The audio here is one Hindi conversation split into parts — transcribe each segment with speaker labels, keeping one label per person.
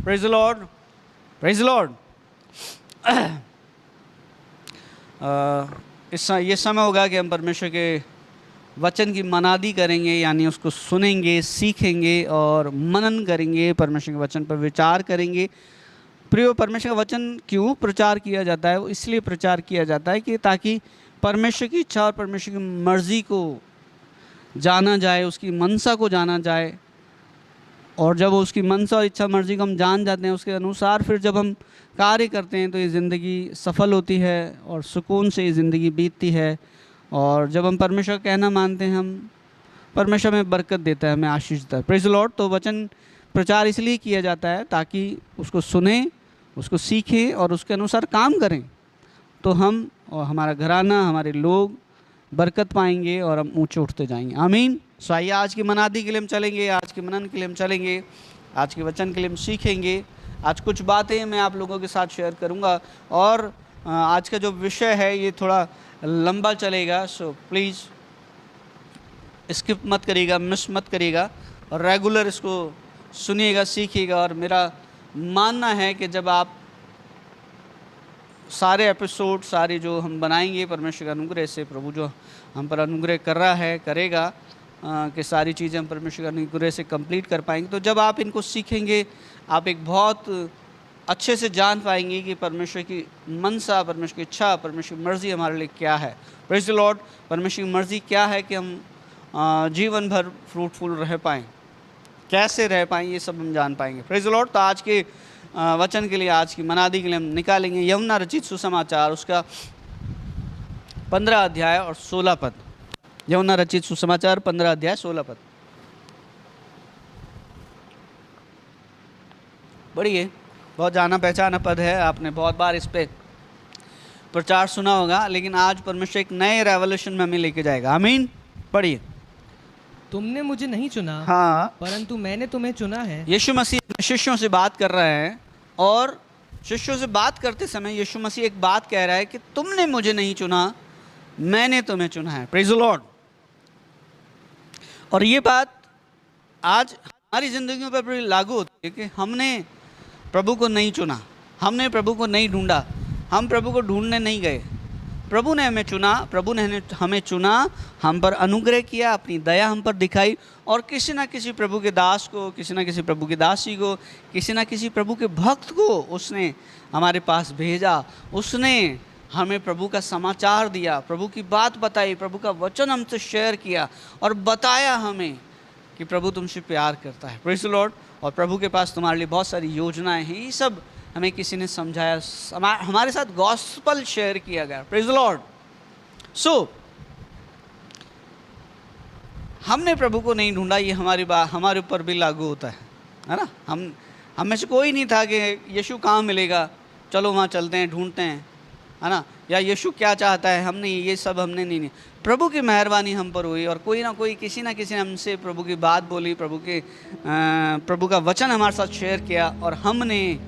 Speaker 1: Praise the Lord, praise the Lord. ये समय होगा कि हम परमेश्वर के वचन की मनादी करेंगे, यानी उसको सुनेंगे, सीखेंगे और मनन करेंगे, परमेश्वर के वचन पर विचार करेंगे। प्रियो, परमेश्वर का वचन क्यों प्रचार किया जाता है? वो इसलिए प्रचार किया जाता है कि ताकि परमेश्वर की इच्छा और परमेश्वर की मर्ज़ी को जाना जाए, उसकी मनसा को जाना जाए। और जब उसकी मनसा और इच्छा मर्ज़ी को हम जान जाते हैं, उसके अनुसार फिर जब हम कार्य करते हैं तो ये ज़िंदगी सफल होती है और सुकून से ये ज़िंदगी बीतती है। और जब हम परमेश्वर का कहना मानते हैं, हम परमेश्वर में बरकत देता है, हमें आशीष देता है। Praise the Lord. तो वचन प्रचार इसलिए किया जाता है ताकि उसको सुने, उसको सीखें और उसके अनुसार काम करें, तो हम और हमारा घराना, हमारे लोग बरकत पाएंगे और हम ऊंचे उठते जाएंगे। आमीन। सो आइए आज की मनादी के लिए हम चलेंगे, आज के मनन के लिए हम चलेंगे, आज के वचन के लिए हम सीखेंगे। आज कुछ बातें मैं आप लोगों के साथ शेयर करूंगा और आज का जो विषय है ये थोड़ा लंबा चलेगा, सो प्लीज़ स्किप मत करिएगा, मिस मत करिएगा और रेगुलर इसको सुनिएगा, सीखिएगा। और मेरा मानना है कि जब आप सारे एपिसोड, सारे जो हम बनाएंगे परमेश्वर के अनुग्रह से, प्रभु जो हम पर अनुग्रह कर रहा है, करेगा कि सारी चीज़ें हम परमेश्वर के अनुग्रह से कंप्लीट कर पाएंगे। तो जब आप इनको सीखेंगे, आप एक बहुत अच्छे से जान पाएंगे कि परमेश्वर की मनसा, परमेश्वर की इच्छा, परमेश्वर की मर्ज़ी हमारे लिए क्या है। Praise the lord. परमेश्वर की मर्ज़ी क्या है कि हम जीवन भर फ्रूटफुल रह पाएँ, कैसे रह पाएँ, ये सब हम जान पाएंगे। Praise the Lord. तो आज के वचन के लिए, आज की मनादी के लिए हम निकालेंगे यूहन्ना रचित सुसमाचार, उसका 15 अध्याय और 16 पद। यूहन्ना रचित सुसमाचार 15 अध्याय 16 पद। पढ़िए। बहुत जाना पहचाना पद है, आपने बहुत बार इस पे प्रचार सुना होगा, लेकिन आज परमेश्वर एक नए रेवोल्यूशन में हमें लेके जाएगा। आमीन। पढ़िए।
Speaker 2: तुमने मुझे नहीं चुना,
Speaker 1: हाँ,
Speaker 2: परंतु मैंने तुम्हें चुना है।
Speaker 1: यीशु मसीह अपने शिष्यों से बात कर रहे हैं और शिष्यों से बात करते समय यीशु मसीह एक बात कह रहा है कि तुमने मुझे नहीं चुना, मैंने तुम्हें चुना है। Praise the Lord. और ये बात आज हमारी ज़िंदगियों पर भी लागू होती है कि हमने प्रभु को नहीं चुना, हमने प्रभु को नहीं ढूंढा, हम प्रभु को ढूंढने नहीं गए। प्रभु ने हमें चुना, प्रभु ने हमें चुना, हम पर अनुग्रह किया, अपनी दया हम पर दिखाई और किसी ना किसी प्रभु के दास को, किसी ना किसी प्रभु की दासी को, किसी ना किसी प्रभु के भक्त को उसने हमारे पास भेजा। उसने हमें प्रभु का समाचार दिया, प्रभु की बात बताई, प्रभु का वचन हमसे शेयर किया और बताया हमें कि प्रभु तुमसे प्यार करता है। Praise the Lord. और प्रभु के पास तुम्हारे लिए बहुत सारी योजनाएं हैं। ये सब हमें किसी ने समझाया, हमारे साथ गॉस्पल शेयर किया गया। Praise the Lord. सो हमने प्रभु को नहीं ढूंढा, ये हमारी बात हमारे ऊपर भी लागू होता है ना। हम में से कोई नहीं था कि यीशु कहाँ मिलेगा, चलो वहाँ चलते हैं, ढूंढते हैं, है ना, या यीशु क्या चाहता है। हमने ये सब हमने नहीं। प्रभु की मेहरबानी हम पर हुई और कोई ना कोई, किसी ना किसी ने हमसे प्रभु की बात बोली, प्रभु का वचन हमारे साथ शेयर किया और हमने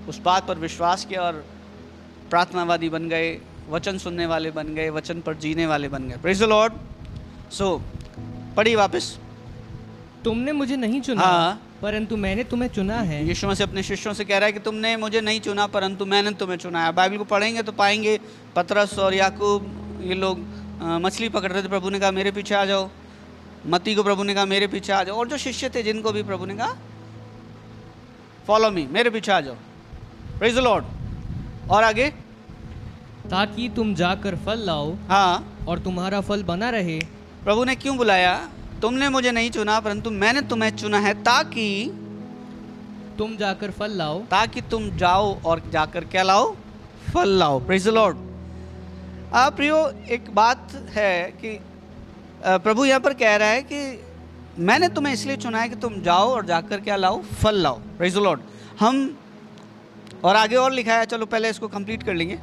Speaker 1: उस बात पर विश्वास किया और प्रार्थनावादी बन गए, वचन सुनने वाले बन गए, वचन पर जीने वाले बन गए। Praise the Lord. सो पढ़िए वापस।
Speaker 2: तुमने मुझे नहीं चुना,
Speaker 1: हाँ,
Speaker 2: परंतु मैंने तुम्हें चुना है।
Speaker 1: यीशु मसीह अपने शिष्यों से कह रहा है कि तुमने मुझे नहीं चुना, परंतु मैंने तुम्हें चुना है। बाइबल को पढ़ेंगे तो पाएंगे पतरस और याकूब, ये लोग मछली पकड़ रहे थे, प्रभु ने कहा मेरे पीछे आ जाओ। मत्ती को प्रभु ने कहा मेरे पीछे आ जाओ। और जो शिष्य थे जिनको भी प्रभु ने कहा फॉलो मी, मेरे पीछे आ जाओ। Praise the Lord. और आगे,
Speaker 2: ताकि तुम जाकर फल लाओ,
Speaker 1: हाँ,
Speaker 2: और तुम्हारा फल बना रहे।
Speaker 1: प्रभु ने क्यों बुलाया? तुमने मुझे नहीं चुना, परंतु मैंने तुम्हें चुना है ताकि
Speaker 2: तुम जाकर फल लाओ,
Speaker 1: ताकि तुम जाओ और जाकर क्या लाओ? फल लाओ। Praise the Lord. प्रियो, एक बात है कि प्रभु यहाँ पर कह रहा है कि मैंने तुम्हें इसलिए चुना है कि तुम जाओ और जाकर क्या लाओ? फल लाओ। Praise the Lord. हम और आगे और लिखा है, चलो पहले इसको कंप्लीट कर लेंगे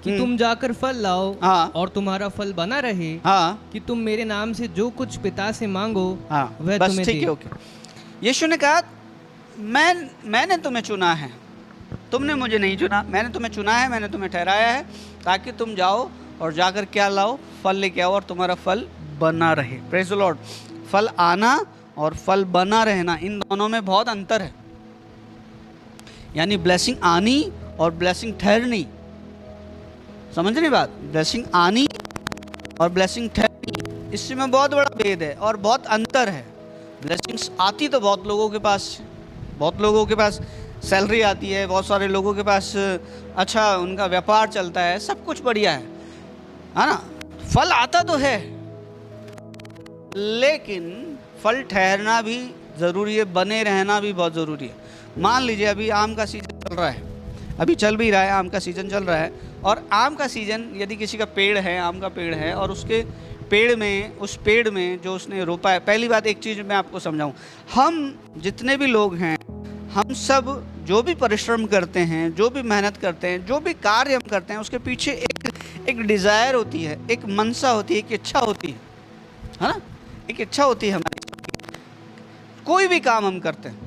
Speaker 2: कि तुम जाकर फल लाओ,
Speaker 1: हाँ,
Speaker 2: और तुम्हारा फल बना रहे,
Speaker 1: हाँ,
Speaker 2: कि तुम मेरे नाम से जो कुछ पिता से मांगो,
Speaker 1: हाँ,
Speaker 2: वह
Speaker 1: बस
Speaker 2: तुम्हें
Speaker 1: ठीक है।
Speaker 2: दे।
Speaker 1: ओके। यीशु ने कहा मैंने तुम्हें चुना है, तुमने मुझे नहीं चुना, मैंने तुम्हें चुना है, मैंने तुम्हें ठहराया है ताकि तुम जाओ और जाकर क्या लाओ? फल लेके आओ और तुम्हारा फल बना रहे। Praise the Lord. फल आना और फल बना रहना, इन दोनों में बहुत अंतर है। यानी ब्लेसिंग आनी और ब्लेसिंग ठहरनी, समझ रही बात? ब्लेसिंग आनी और ब्लेसिंग ठहरनी, इसमें बहुत बड़ा भेद है और बहुत अंतर है। ब्लेसिंग्स आती तो बहुत लोगों के पास सैलरी आती है, बहुत सारे लोगों के पास अच्छा उनका व्यापार चलता है, सब कुछ बढ़िया है ना? फल आता तो है, लेकिन फल ठहरना भी ज़रूरी है, बने रहना भी बहुत ज़रूरी है। मान लीजिए अभी आम का सीज़न चल रहा है, अभी चल भी रहा है, आम का सीज़न चल रहा है, और आम का सीज़न यदि किसी का पेड़ है, आम का पेड़ है, और उसके उस पेड़ में जो उसने रोपा है, पहली बात एक चीज़ मैं आपको समझाऊं, हम जितने भी लोग हैं, हम सब जो भी परिश्रम करते हैं, जो भी मेहनत करते हैं, जो भी कार्य हम करते हैं, उसके पीछे एक डिज़ायर होती है, एक मनसा होती है, एक इच्छा होती है ना? एक इच्छा होती है हमारी, कोई भी काम हम करते हैं।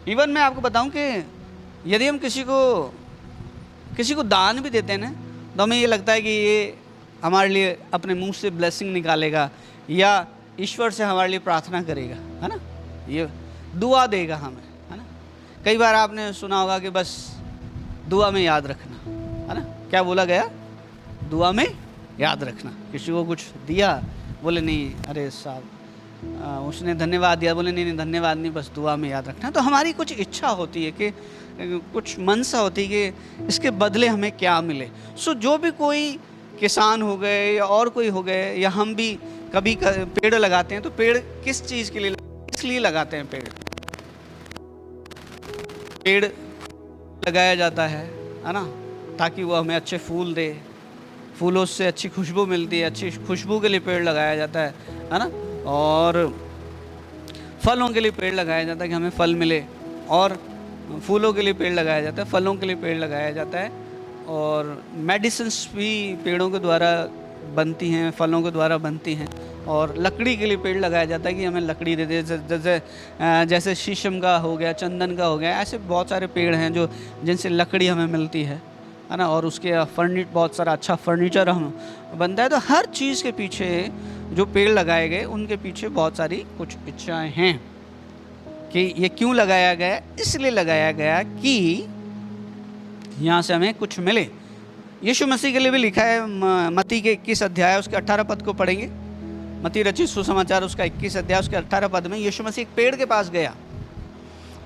Speaker 1: इवन मैं आपको बताऊं कि यदि हम किसी को दान भी देते हैं ना, तो हमें ये लगता है कि ये हमारे लिए अपने मुंह से ब्लेसिंग निकालेगा या ईश्वर से हमारे लिए प्रार्थना करेगा, है ना? ये दुआ देगा हमें, है ना? कई बार आपने सुना होगा कि बस दुआ में याद रखना, है ना? क्या बोला गया? दुआ में याद रखना। किसी को कुछ दिया, बोले नहीं, अरे साहब उसने धन्यवाद दिया, बोले नहीं धन्यवाद नहीं, बस दुआ में याद रखना। तो हमारी कुछ इच्छा होती है कि कुछ मनसा होती है कि इसके बदले हमें क्या मिले। सो जो भी कोई किसान हो गए या और कोई हो गए, या हम भी कभी पेड़ लगाते हैं, तो पेड़ किस चीज़ के लिए, इसलिए लगाते हैं? पेड़ लगाया जाता है ना, ताकि वो हमें अच्छे फूल दे, फूलों से अच्छी खुशबू मिलती है, अच्छी खुशबू के लिए पेड़ लगाया जाता है ना? और फलों के लिए पेड़ लगाया जाता है कि हमें फल मिले, और फूलों के लिए पेड़ लगाया जाता है, फलों के लिए पेड़ लगाया जाता है, और मेडिसिन्स भी पेड़ों के द्वारा बनती हैं, फलों के द्वारा बनती हैं, और लकड़ी के लिए पेड़ लगाया जाता है कि हमें लकड़ी दे दे, जैसे शीशम का हो गया, चंदन का हो गया, ऐसे बहुत सारे पेड़ हैं जो जिनसे लकड़ी हमें मिलती है ना? और उसके बहुत सारा अच्छा फर्नीचर हम बनता है। तो हर चीज़ के पीछे जो पेड़ लगाए गए, उनके पीछे बहुत सारी कुछ इच्छाएं हैं कि ये क्यों लगाया गया? इसलिए लगाया गया कि यहाँ से हमें कुछ मिले। यीशु मसीह के लिए भी लिखा है, मत्ती के 21 अध्याय उसके 18 पद को पढ़ेंगे। मत्ती रचित सुसमाचार उसका 21 अध्याय उसके 18 पद में यीशु मसीह एक पेड़ के पास गया,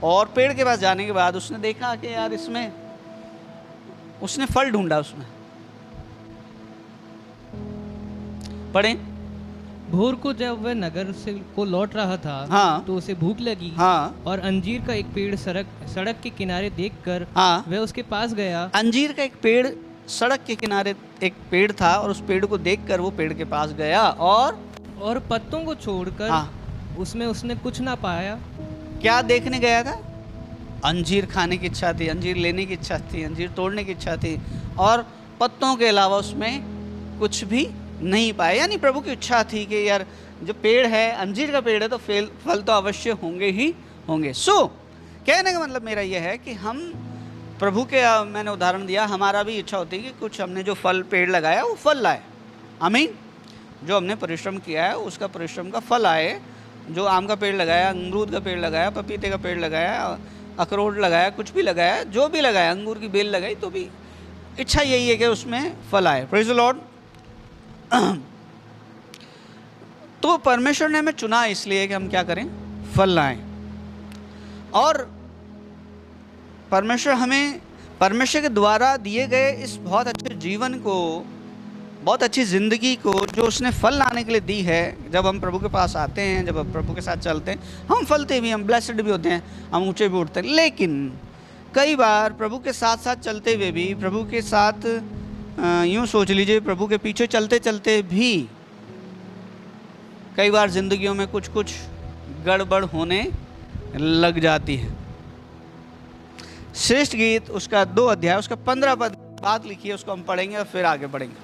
Speaker 1: और पेड़ के पास जाने के बाद उसने देखा कि यार इसमें, उसने फल ढूंढा उसमें। पढ़ें।
Speaker 2: भोर को जब वह नगर से को लौट रहा था,
Speaker 1: हाँ,
Speaker 2: तो उसे भूख लगी,
Speaker 1: हाँ,
Speaker 2: और अंजीर का एक पेड़ सड़क के किनारे देखकर,
Speaker 1: हाँ,
Speaker 2: वह उसके पास गया।
Speaker 1: अंजीर का एक पेड़ सड़क के किनारे एक पेड़ था, और उस पेड़ को देखकर वो पेड़ के पास गया, और
Speaker 2: पत्तों को छोड़कर,
Speaker 1: हाँ,
Speaker 2: उसमें उसने कुछ ना पाया।
Speaker 1: क्या देखने गया था? अंजीर खाने की इच्छा थी, अंजीर लेने की इच्छा थी, अंजीर तोड़ने की इच्छा थी, और पत्तों के अलावा उसमें कुछ भी नहीं पाया। यानी प्रभु की इच्छा थी कि यार जो पेड़ है, अंजीर का पेड़ है, तो फल तो अवश्य होंगे ही होंगे। सो कहने का मतलब मेरा यह है कि हम प्रभु के, मैंने उदाहरण दिया, हमारा भी इच्छा होती है कि कुछ हमने जो फल पेड़ लगाया वो फल लाए। आमीन। जो हमने परिश्रम किया है उसका परिश्रम का फल आए। जो आम का पेड़ लगाया, अमरूद का पेड़ लगाया, पपीते का पेड़ लगाया, अखरोट लगाया, कुछ भी लगाया, जो भी लगाया, अंगूर की बेल लगाई, तो भी इच्छा यही है कि उसमें फल आए। Praise the Lord. तो परमेश्वर ने हमें चुना इसलिए कि हम क्या करें? फल लाएं। और परमेश्वर के द्वारा दिए गए इस बहुत अच्छे जीवन को, बहुत अच्छी ज़िंदगी को जो उसने फल लाने के लिए दी है, जब हम प्रभु के पास आते हैं, जब हम प्रभु के साथ चलते हैं, हम फलते भी, हम ब्लेस्ड भी होते हैं, हम ऊंचे भी उठते हैं। लेकिन कई बार प्रभु के साथ साथ चलते हुए भी, प्रभु के साथ यूँ सोच लीजिए, प्रभु के पीछे चलते चलते भी कई बार ज़िंदगियों में कुछ कुछ गड़बड़ होने लग जाती है। श्रेष्ठ गीत उसका 2 अध्याय उसका 15 पद बात लिखी है, उसको हम पढ़ेंगे और फिर आगे बढ़ेंगे।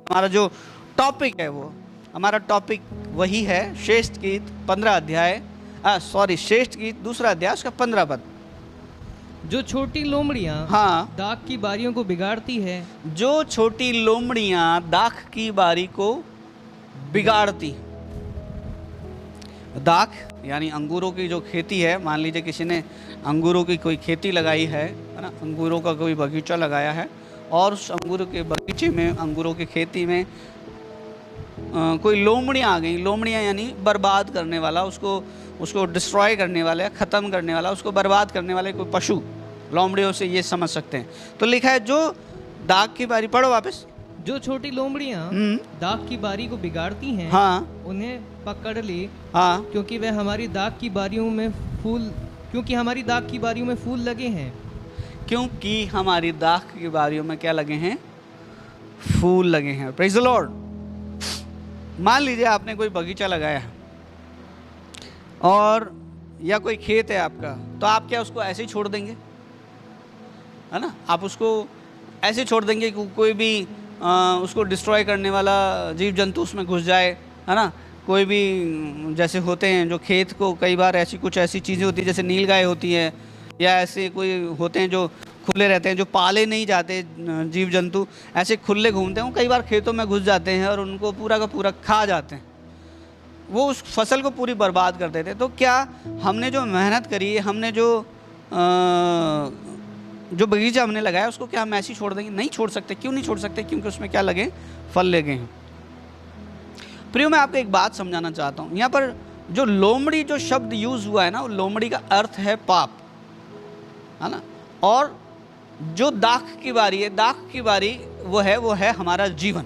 Speaker 1: हमारा जो टॉपिक है, वो हमारा टॉपिक वही है, श्रेष्ठ गीत 15 अध्याय, श्रेष्ठ गीत 2 अध्याय उसका 15 पद।
Speaker 2: जो छोटी लोमड़ियाँ,
Speaker 1: हाँ,
Speaker 2: दाख की बारियों को बिगाड़ती है।
Speaker 1: जो छोटी लोमड़ियाँ दाख की बारी को बिगाड़ती। दाख यानी अंगूरों की जो खेती है, मान लीजिए किसी ने अंगूरों की कोई खेती लगाई है ना, अंगूरों का कोई बगीचा लगाया है और उस अंगूरों के बगीचे में, अंगूरों की खेती में कोई लोमड़ियाँ आ गई। लोमड़ियाँ यानी बर्बाद करने वाला, उसको डिस्ट्रॉय करने वाला, ख़त्म करने वाला, उसको बर्बाद करने वाले कोई पशु, लोमड़ियों से ये समझ सकते हैं। तो लिखा है जो दाग की बारी, पढ़ो वापस।
Speaker 2: जो छोटी लोमड़ियाँ दाग की बारी को बिगाड़ती हैं,
Speaker 1: हाँ,
Speaker 2: उन्हें पकड़ ले,
Speaker 1: हाँ,
Speaker 2: क्योंकि हमारी दाग की बारियों में फूल लगे हैं।
Speaker 1: क्योंकि हमारी दाग की बारियों में क्या लगे हैं? फूल लगे हैं। Praise the Lord. मान लीजिए आपने कोई बगीचा लगाया है और या कोई खेत है आपका, तो आप क्या उसको ऐसे ही छोड़ देंगे? है ना, आप उसको ऐसे छोड़ देंगे कि कोई भी उसको डिस्ट्रॉय करने वाला जीव जंतु उसमें घुस जाए, है ना? कोई भी जैसे होते हैं जो खेत को, कई बार ऐसी चीज़ें होती है जैसे नीलगाय होती है, या ऐसे कोई होते हैं जो खुले रहते हैं, जो पाले नहीं जाते जीव जंतु, ऐसे खुले घूमते हैं, वो कई बार खेतों में घुस जाते हैं और उनको पूरा का पूरा खा जाते हैं, वो उस फसल को पूरी बर्बाद कर देते हैं। तो क्या हमने जो मेहनत करी है, हमने जो बगीचा हमने लगाया, उसको क्या हम ऐसे ही छोड़ देंगे? नहीं छोड़ सकते। क्यों नहीं छोड़ सकते? क्योंकि उसमें क्या लगे? फल लगे हैं। प्रियो, मैं आपको एक बात समझाना चाहता हूँ। यहाँ पर जो लोमड़ी जो शब्द यूज़ हुआ है ना, वो लोमड़ी का अर्थ है पाप, है ना? और जो दाख की बारी है, दाख की बारी वो है हमारा जीवन।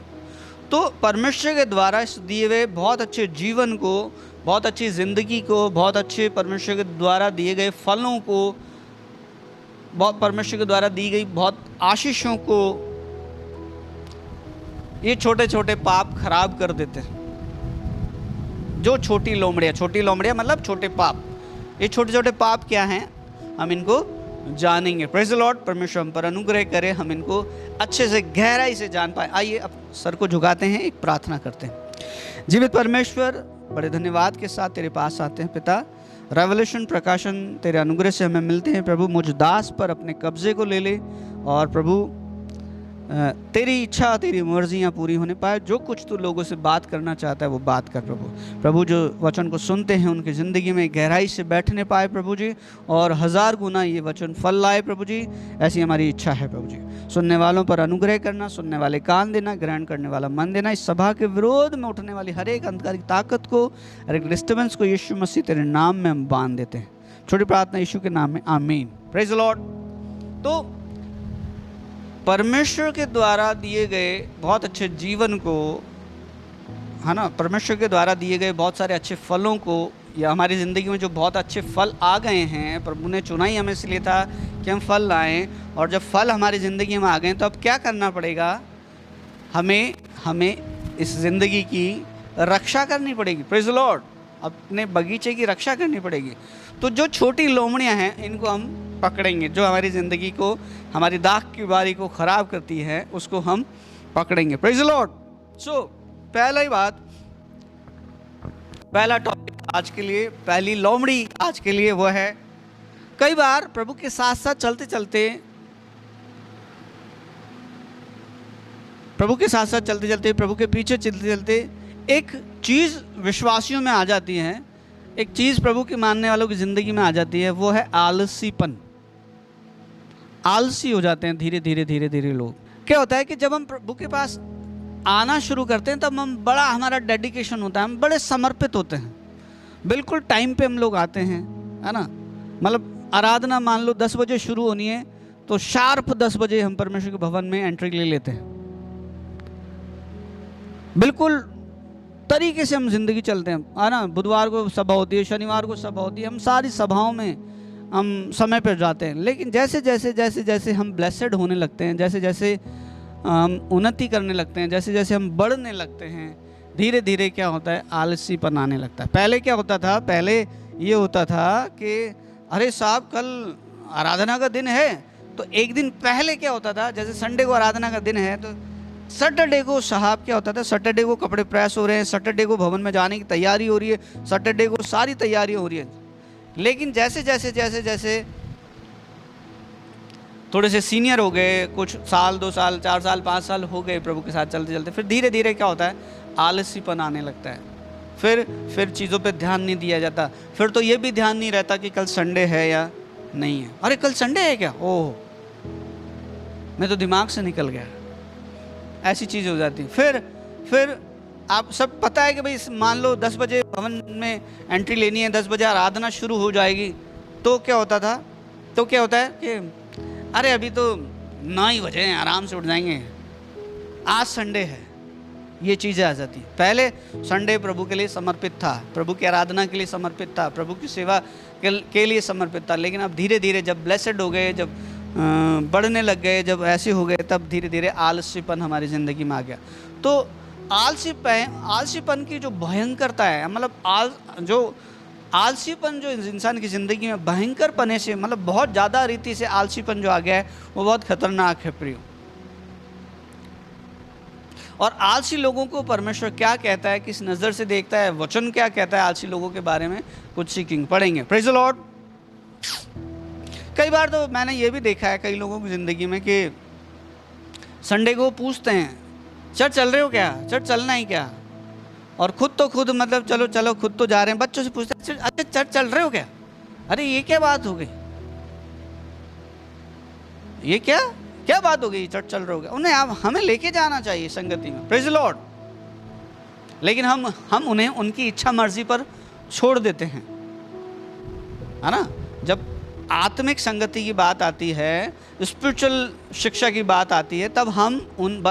Speaker 1: तो परमेश्वर के द्वारा इस दिए हुए बहुत अच्छे जीवन को, बहुत अच्छी ज़िंदगी को, बहुत अच्छे परमेश्वर के द्वारा दिए गए फलों को, बहुत परमेश्वर के द्वारा दी गई बहुत आशीषों को ये छोटे छोटे पाप खराब कर देते हैं। जो छोटी लोमड़ियाँ मतलब छोटे पाप। ये छोटे छोटे पाप क्या हैं, हम इनको जानेंगे। Praise the lord. परमेश्वर हम पर अनुग्रह करे, हम इनको अच्छे से गहराई से जान पाए। आइए अब सर को झुकाते हैं, एक प्रार्थना करते हैं। जीवित परमेश्वर, बड़े धन्यवाद के साथ तेरे पास आते हैं पिता। रेवल्यूशन प्रकाशन तेरे अनुग्रह से हमें मिलते हैं प्रभु। मुझ दास पर अपने कब्जे को ले ले और प्रभु तेरी इच्छा, तेरी मर्जियाँ पूरी होने पाए। जो कुछ तू लोगों से बात करना चाहता है वो बात कर प्रभु। जो वचन को सुनते हैं उनकी ज़िंदगी में गहराई से बैठने पाए प्रभु जी, और 1000 गुना ये वचन फल लाए प्रभु जी। ऐसी हमारी इच्छा है प्रभु जी। सुनने वालों पर अनुग्रह करना, सुनने वाले कान देना, ग्रहण करने वाला मन देना। इस सभा के विरोध में उठने वाली हर एक अंधकार की ताकत को, हर एक डिस्टर्बेंस को यीशु मसीह तेरे नाम में हम बांध देते हैं। छोटी प्रार्थना यीशु के नाम में, आमीन। Praise the Lord. तो परमेश्वर के द्वारा दिए गए बहुत अच्छे जीवन को, है ना, परमेश्वर के द्वारा दिए गए बहुत सारे अच्छे फलों को, या हमारी ज़िंदगी में जो बहुत अच्छे फल आ गए हैं, प्रभु ने चुना ही हमें इसलिए था कि हम फल लाएं। और जब फल हमारी ज़िंदगी में आ गए तो अब क्या करना पड़ेगा? हमें इस ज़िंदगी की रक्षा करनी पड़ेगी। Praise the Lord. अपने बगीचे की रक्षा करनी पड़ेगी। तो जो छोटी लोमड़ियाँ हैं इनको हम पकड़ेंगे, जो हमारी ज़िंदगी को, हमारी दाख की बारी को ख़राब करती है, उसको हम पकड़ेंगे। Praise the Lord. सो पहला टॉपिक आज के लिए, पहली लोमड़ी आज के लिए वो है, कई बार प्रभु के साथ साथ चलते चलते, प्रभु के पीछे चलते चलते एक चीज़ विश्वासियों में आ जाती है, एक चीज़ प्रभु के मानने वालों की ज़िंदगी में आ जाती है, वो है आलसीपन। आलसी हो जाते हैं धीरे धीरे लोग। क्या होता है कि जब हम प्रभु के पास आना शुरू करते हैं तब बड़ा हमारा डेडिकेशन होता है, हम बड़े समर्पित होते हैं, बिल्कुल टाइम पे हम लोग आते हैं, है ना। मतलब आराधना मान लो 10 बजे शुरू होनी है तो शार्प 10 बजे हम परमेश्वर के भवन में एंट्री ले लेते हैं। बिल्कुल तरीके से हम जिंदगी चलते हैं, है ना। बुधवार को सभा होती है, शनिवार को सभा होती है, हम सारी सभाओं में हम समय पर जाते हैं। लेकिन जैसे जैसे हम ब्लेसेड होने लगते हैं, जैसे जैसे हम उन्नति करने लगते हैं, जैसे जैसे हम बढ़ने लगते हैं, धीरे धीरे क्या होता है, आलसीपन आने लगता है। पहले क्या होता था, पहले ये होता था कि अरे साहब कल आराधना का दिन है, तो एक दिन पहले क्या होता था, जैसे संडे को आराधना का दिन है तो सैटरडे को साहब क्या होता था, सैटरडे को कपड़े प्रेस हो रहे हैं, सैटरडे को भवन में जाने की तैयारी हो रही है, सैटरडे को सारी तैयारी हो रही है। लेकिन जैसे जैसे थोड़े से सीनियर हो गए, कुछ साल 2 साल 4 साल 5 साल हो गए प्रभु के साथ चलते चलते, फिर धीरे धीरे क्या होता है, आलसीपन आने लगता है। फिर चीज़ों पे ध्यान नहीं दिया जाता, फिर तो ये भी ध्यान नहीं रहता कि कल संडे है या नहीं है। अरे कल संडे है क्या, ओह मैं तो दिमाग से निकल गया, ऐसी चीज़ हो जाती। फिर आप सब पता है कि भाई मान लो 10 बजे भवन में एंट्री लेनी है, 10 बजे आराधना शुरू हो जाएगी, तो क्या होता है कि अरे अभी तो 9 ही बजे हैं, आराम से उठ जाएंगे, आज संडे है। ये चीज़ें आ जाती। पहले संडे प्रभु के लिए समर्पित था, प्रभु की आराधना के लिए समर्पित था, प्रभु की सेवा के लिए समर्पित था। लेकिन अब धीरे धीरे जब ब्लेसेड हो गए, जब बढ़ने लग गए, जब ऐसे हो गए, तब धीरे धीरे आलस्यपन हमारी ज़िंदगी में आ गया। तो आलसीपन की जो भयंकरता है, मतलब जो आलसीपन जो इंसान की ज़िंदगी में भयंकर पने से, मतलब बहुत ज़्यादा रीति से आलसीपन जो आ गया है, वो बहुत खतरनाक है प्रियो। और आलसी लोगों को परमेश्वर क्या कहता है, किस नज़र से देखता है, वचन क्या कहता है आलसी लोगों के बारे में, कुछ सीखेंगे, पढ़ेंगे। Praise the Lord. कई बार तो मैंने ये भी देखा है कई लोगों की ज़िंदगी में कि संडे को पूछते हैं चर्च चल रहे हो क्या, चर्च चलना है क्या, और खुद मतलब चलो खुद तो जा रहे हैं। बच्चों से पूछते हैं अच्छा चर्च चल रहे हो क्या, अरे ये क्या बात हो गई, ये क्या बात हो गई, चर्च चल रहे हो क्या। उन्हें हमें लेके जाना चाहिए संगति में, प्रेज़ द लॉर्ड। लेकिन हम उन्हें उनकी इच्छा मर्जी पर छोड़ देते हैं, है ना। जब आत्मिक संगति की बात आती है, स्पिरिचुअल शिक्षा की बात आती है, तब हम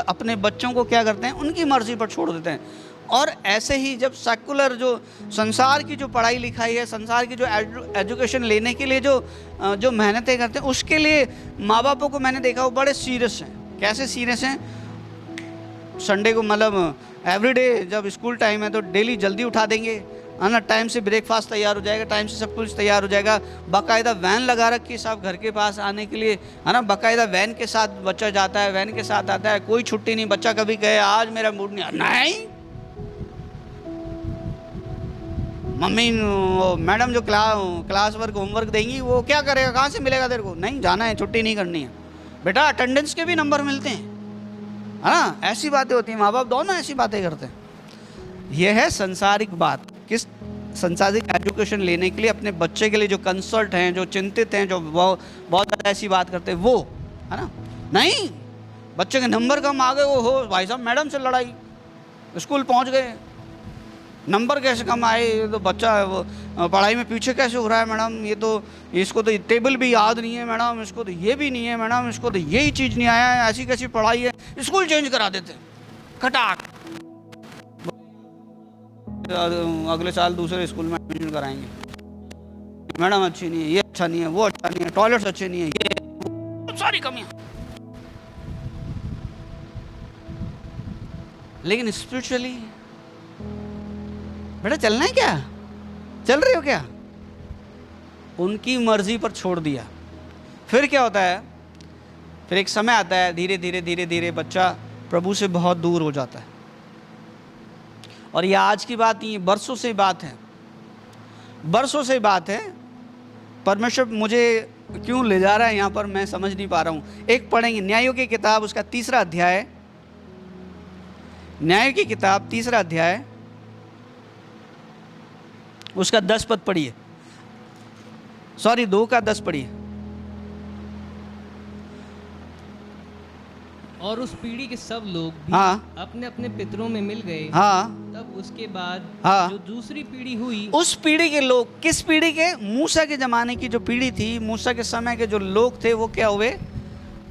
Speaker 1: अपने बच्चों को क्या करते हैं, उनकी मर्जी पर छोड़ देते हैं। और ऐसे ही जब सेकुलर जो संसार की जो पढ़ाई लिखाई है, संसार की जो एजुकेशन लेने के लिए जो मेहनतें करते हैं, उसके लिए माँ बापों को मैंने देखा वो बड़े सीरियस हैं। कैसे सीरियस हैं, संडे को मतलब एवरीडे जब स्कूल टाइम है तो डेली जल्दी उठा देंगे, है ना, टाइम से ब्रेकफास्ट तैयार हो जाएगा, टाइम से सब कुछ तैयार हो जाएगा, बाकायदा वैन लगा रखी है सब घर के पास आने के लिए, है ना, बाकायदा वैन के साथ बच्चा जाता है, वैन के साथ आता है, कोई छुट्टी नहीं। बच्चा कभी कहे आज मेरा मूड नहीं, मम्मी मैडम जो क्लास वर्क होमवर्क देंगी वो क्या करेगा, कहाँ से मिलेगा तेरे को, नहीं जाना है, छुट्टी नहीं करनी है। बेटा अटेंडेंस के भी नंबर मिलते हैं, है ना, ऐसी बातें होती हैं। माँ बाप दोनों ऐसी बातें करते हैं। यह है संसारिक बात। किस संसारिक एजुकेशन लेने के लिए अपने बच्चे के लिए जो कंसल्ट हैं, जो चिंतित हैं, जो बहुत ज़्यादा ऐसी बात करते हैं, वो, है ना। नहीं, बच्चे के नंबर कम आ गए, वो हो भाई साहब मैडम से लड़ाई, स्कूल पहुंच गए, नंबर कैसे कम आए, तो बच्चा वो पढ़ाई में पीछे कैसे हो रहा है मैडम, इसको तो टेबल भी याद नहीं है मैडम, इसको तो ये भी नहीं है मैडम, इसको तो यही चीज़ नहीं आया है, ऐसी कैसी पढ़ाई है, स्कूल चेंज करा देते खटाक, अगले साल दूसरे स्कूल में एडमिशन कराएंगे, मैडम अच्छी नहीं है, ये अच्छा नहीं है, वो अच्छा नहीं है, टॉयलेट्स अच्छे नहीं है, ये बहुत सारी कमियां। लेकिन स्पिरिचुअली बेटा चलना है क्या, चल रहे हो क्या, उनकी मर्जी पर छोड़ दिया। फिर क्या होता है, फिर एक समय आता है, धीरे धीरे बच्चा प्रभु से बहुत दूर हो जाता है। और ये आज की बात नहीं है, बरसों से बात है, बरसों से बात है। परमेश्वर मुझे क्यों ले जा रहा है यहाँ पर मैं समझ नहीं पा रहा हूँ। एक पढ़ेंगे न्यायों की किताब, उसका 3रा अध्याय, न्यायों की किताब 3रा अध्याय, उसका 10 पद पढ़िए, सॉरी 2 का 10 पढ़िए।
Speaker 2: और उस पीढ़ी के सब लोग भी अपने अपने पितरों में मिल गए। तब उसके बाद जो दूसरी पीढ़ी हुई,
Speaker 1: उस पीढ़ी के लोग, किस पीढ़ी के, मूसा के ज़माने की जो पीढ़ी थी, मूसा के समय के जो लोग थे, वो क्या हुए,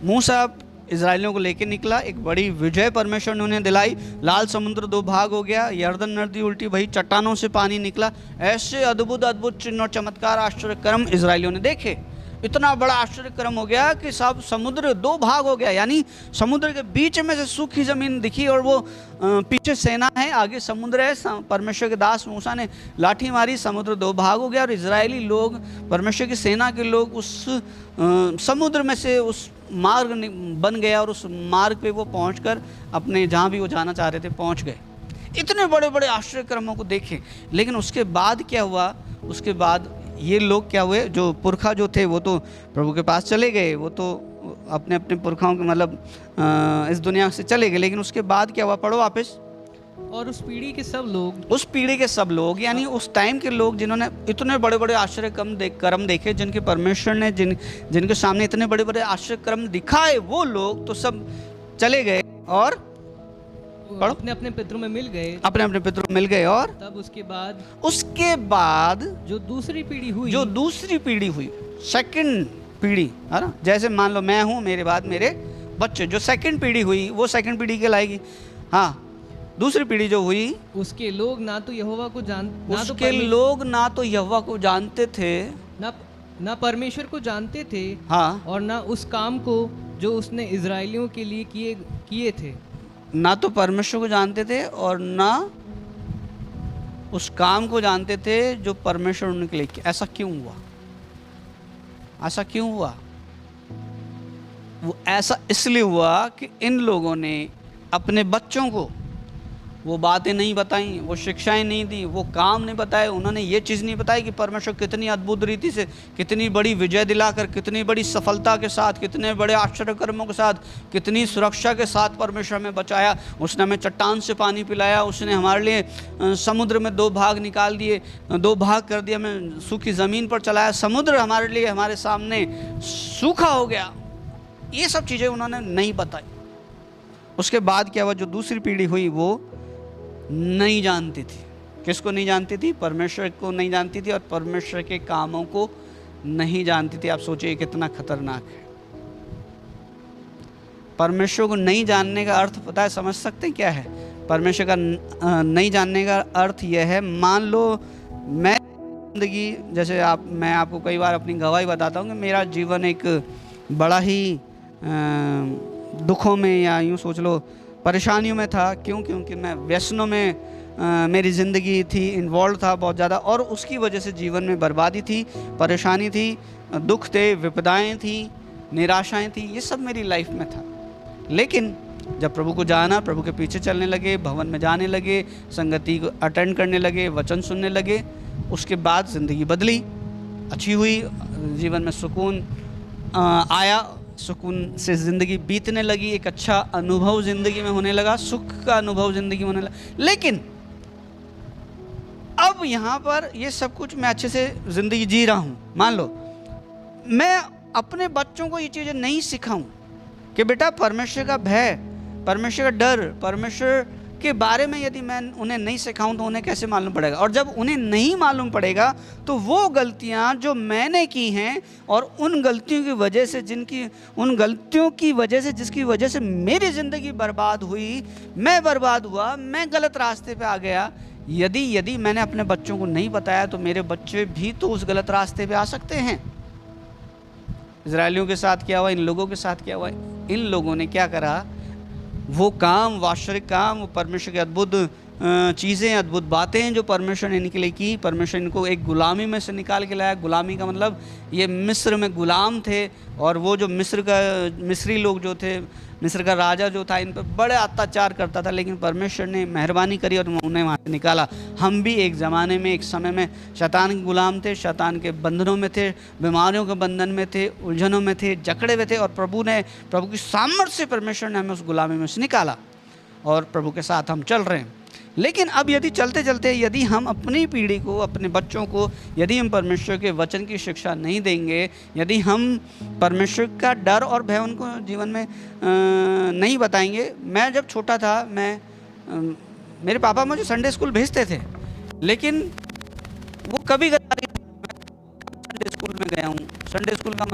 Speaker 1: मूसा इजराइलियों को लेकर निकला, एक बड़ी विजय परमेश्वर ने उन्हें दिलाई, लाल समुद्र 2 भाग हो गया, यर्दन नदी उल्टी भई, चट्टानों से पानी निकला, ऐसे अद्भुत चिन्ह और चमत्कार आश्चर्य कर्म इजराइलियों ने देखे। इतना बड़ा आश्चर्य कर्म हो गया कि सब समुद्र 2 भाग हो गया, यानी समुद्र के बीच में से सूखी जमीन दिखी और वो पीछे सेना है, आगे समुद्र है। परमेश्वर के दास मूसा ने लाठी मारी, समुद्र 2 भाग हो गया और इजरायली लोग, परमेश्वर की सेना के लोग उस समुद्र में से उस मार्ग बन गया और उस मार्ग पे वो पहुंचकर अपने जहाँ भी वो जाना चाह रहे थे पहुंच गए। इतने बड़े बड़े आश्चर्य कर्मों को देखे। लेकिन उसके बाद क्या हुआ, उसके बाद ये लोग क्या हुए, जो पुरखा जो थे वो तो प्रभु के पास चले गए, वो तो अपने अपने पुरखाओं के मतलब इस दुनिया से चले गए। लेकिन उसके बाद क्या हुआ, पढ़ो वापस
Speaker 2: और उस पीढ़ी के सब लोग,
Speaker 1: उस पीढ़ी के सब लोग यानी उस टाइम के लोग जिन्होंने इतने बड़े बड़े आश्चर्य कर्म देखे, जिनके परमेश्वर ने जिनके सामने इतने बड़े बड़े आश्चर्य कर्म दिखाए, वो लोग तो सब चले गए और
Speaker 2: अपने अपने पितरों में मिल गए,
Speaker 1: अपने अपने पितरों में मिल गए। और
Speaker 2: तब
Speaker 1: उसके बाद
Speaker 2: जो दूसरी पीढ़ी हुई, सेकंड पीढ़ी है ना, जैसे मान लो मैं हूँ, मेरे बाद मेरे बच्चे, जो सेकंड पीढ़ी हुई वो सेकंड पीढ़ी कहलाएगी। हाँ, दूसरी पीढ़ी जो हुई, उसके लोग ना तो यहोवा को
Speaker 1: जानते थे,
Speaker 2: ना परमेश्वर को जानते थे।
Speaker 1: हाँ,
Speaker 2: और ना उस काम को जो उसने इजराइलियों के लिए किए थे।
Speaker 1: ना तो परमेश्वर को जानते थे और ना उस काम को जानते थे जो परमेश्वर उनके लिए किया। ऐसा क्यों हुआ? ऐसा क्यों हुआ? वो ऐसा इसलिए हुआ कि इन लोगों ने अपने बच्चों को वो बातें नहीं बताई, वो शिक्षाएं नहीं दी, वो काम नहीं बताए। उन्होंने ये चीज़ नहीं बताई कि परमेश्वर कितनी अद्भुत रीति से, कितनी बड़ी विजय दिलाकर, कितनी बड़ी सफलता के साथ, कितने बड़े आश्चर्य कर्मों के साथ, कितनी सुरक्षा के साथ परमेश्वर हमें बचाया। उसने हमें चट्टान से पानी पिलाया, उसने हमारे लिए समुद्र में 2 भाग निकाल दिए, 2 भाग कर दिया, हमें सूखी ज़मीन पर चलाया, समुद्र हमारे लिए हमारे सामने सूखा हो गया। ये सब चीज़ें उन्होंने नहीं बताई। उसके बाद क्या हुआ? जो दूसरी पीढ़ी हुई वो नहीं जानती थी। किसको नहीं जानती थी? परमेश्वर को नहीं जानती थी और परमेश्वर के कामों को नहीं जानती थी। आप सोचिए कितना खतरनाक है। परमेश्वर को नहीं जानने का अर्थ पता है, समझ सकते हैं क्या है? परमेश्वर का नहीं जानने का अर्थ यह है, मान लो मैं जिंदगी, जैसे मैं आपको कई बार अपनी गवाही बताता हूँ कि मेरा जीवन एक बड़ा ही दुखों में, या यूँ सोच लो परेशानियों में था। क्यों? क्योंकि मैं व्यसनों में मेरी ज़िंदगी थी, इन्वॉल्व था बहुत ज़्यादा, और उसकी वजह से जीवन में बर्बादी थी, परेशानी थी, दुख थे, विपदाएं थी, निराशाएं थी, ये सब मेरी लाइफ में था। लेकिन जब प्रभु को जाना, प्रभु के पीछे चलने लगे, भवन में जाने लगे, संगति को अटेंड करने लगे, वचन सुनने लगे, उसके बाद ज़िंदगी बदली, अच्छी हुई, जीवन में सुकून आया, सुकून से ज़िंदगी बीतने लगी, एक अच्छा अनुभव ज़िंदगी में होने लगा, सुख का अनुभव ज़िंदगी में होने लगा। लेकिन अब यहाँ पर ये सब कुछ मैं अच्छे से ज़िंदगी जी रहा हूँ, मान लो मैं अपने बच्चों को ये चीज़ें नहीं सिखाऊं कि बेटा परमेश्वर का भय, परमेश्वर का डर, परमेश्वर के बारे में यदि मैं उन्हें नहीं सिखाऊं तो उन्हें कैसे मालूम पड़ेगा? और जब उन्हें नहीं मालूम पड़ेगा तो वो गलतियां जो मैंने की हैं और उन गलतियों की वजह से जिसकी वजह से मेरी ज़िंदगी बर्बाद हुई, मैं बर्बाद हुआ, मैं गलत रास्ते पे आ गया, यदि मैंने अपने बच्चों को नहीं बताया तो मेरे बच्चे भी तो उस गलत रास्ते पे आ सकते हैं। इजरायलियों के साथ क्या हुआ? इन लोगों के साथ क्या हुआ? इन लोगों ने क्या करा? वो काम, वास्तविक काम, वो परमेश्वर की अद्भुत चीज़ें, अद्भुत बातें जो परमेश्वर ने इनके लिए की, परमेश्वर इनको एक गुलामी में से निकाल के लाया। गुलामी का मतलब ये मिस्र में गुलाम थे, और वो जो मिस्री लोग जो थे, मिस्र का राजा जो था, इन पर बड़े अत्याचार करता था, लेकिन परमेश्वर ने मेहरबानी करी और उन्हें वहाँ से निकाला। हम भी एक ज़माने में, एक समय में शैतान के गुलाम थे, शैतान के बंधनों में थे, बीमारियों के बंधन में थे, उलझनों में थे, जकड़े हुए थे, और प्रभु की सामर्थ्य से परमेश्वर ने हमें उस गुलामी में से निकाला और प्रभु के साथ हम चल रहे हैं। लेकिन अब यदि चलते चलते यदि हम अपनी पीढ़ी को, अपने बच्चों को यदि हम परमेश्वर के वचन की शिक्षा नहीं देंगे, यदि हम परमेश्वर का डर और भय उनको जीवन में नहीं बताएंगे। मैं जब छोटा था, मेरे पापा मुझे संडे स्कूल भेजते थे, लेकिन वो कभी संडे स्कूल में गया हूँ। संडे स्कूल का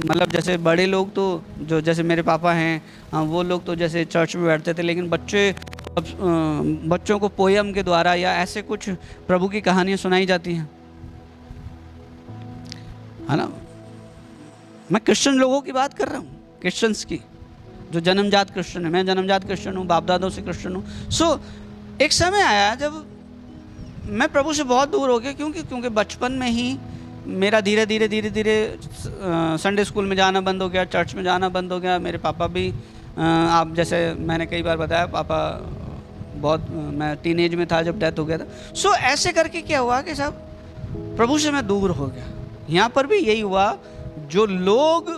Speaker 1: मतलब जैसे बड़े लोग तो जो जैसे मेरे पापा हैं, वो लोग तो जैसे चर्च में बैठते थे, लेकिन बच्चों को पोयम के द्वारा या ऐसे कुछ प्रभु की कहानियाँ सुनाई जाती हैं, है ना। मैं क्रिश्चियन लोगों की बात कर रहा हूँ, क्रिश्चियंस की, जो जन्मजात क्रिश्चियन है। मैं जन्मजात क्रिश्चियन हूँ, बाप दादों से क्रिश्चियन हूँ। सो एक समय आया जब मैं प्रभु से बहुत दूर हो गया, क्योंकि बचपन में ही मेरा धीरे धीरे संडे स्कूल में जाना बंद हो गया, चर्च में जाना बंद हो गया। मेरे पापा भी, आप जैसे मैंने कई बार बताया, पापा बहुत, मैं टीनेज में था जब डेथ हो गया था। सो ऐसे करके क्या हुआ कि सब प्रभु से मैं दूर हो गया। यहाँ पर भी यही हुआ, जो लोग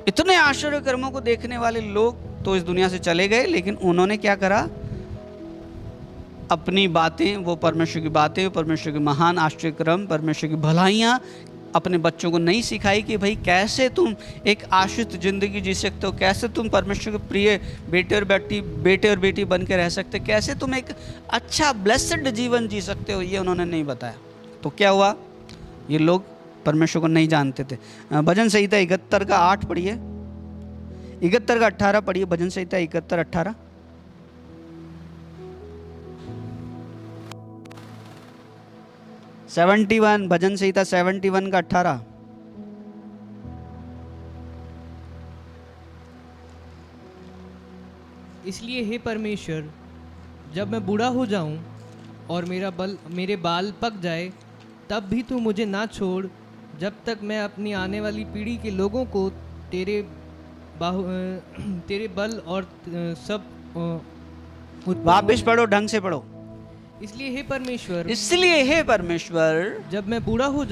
Speaker 1: इतने आश्चर्य कर्मों को देखने वाले लोग
Speaker 2: तो इस दुनिया से चले गए, लेकिन उन्होंने क्या करा, अपनी बातें, वो परमेश्वर की बातें, परमेश्वर के महान आश्चर्यक्रम, परमेश्वर की भलाइयाँ अपने बच्चों को नहीं सिखाई कि भाई कैसे तुम एक आश्रित ज़िंदगी जी सकते हो, कैसे तुम परमेश्वर के प्रिय बेटे और बेटी बन के रह सकते, कैसे तुम एक अच्छा ब्लेस्ड जीवन जी सकते हो, ये उन्होंने नहीं बताया। तो क्या हुआ, ये लोग परमेश्वर को नहीं जानते थे। भजन संहिता 71 का 8 पढ़िए, 71 का 18 पढ़िए, भजन संहिता 71-18। भजन संहिता 71 का 18।
Speaker 3: इसलिए हे परमेश्वर, जब मैं बूढ़ा हो जाऊं और मेरे बाल पक जाए, तब भी तू मुझे ना छोड़, जब तक मैं अपनी आने वाली पीढ़ी के लोगों को तेरे बल और सब
Speaker 2: वापिस पढ़ो, ढंग से पढ़ो।
Speaker 3: इसलिए
Speaker 2: हे परमेश्वर,
Speaker 3: जब मैं बूढ़ा हो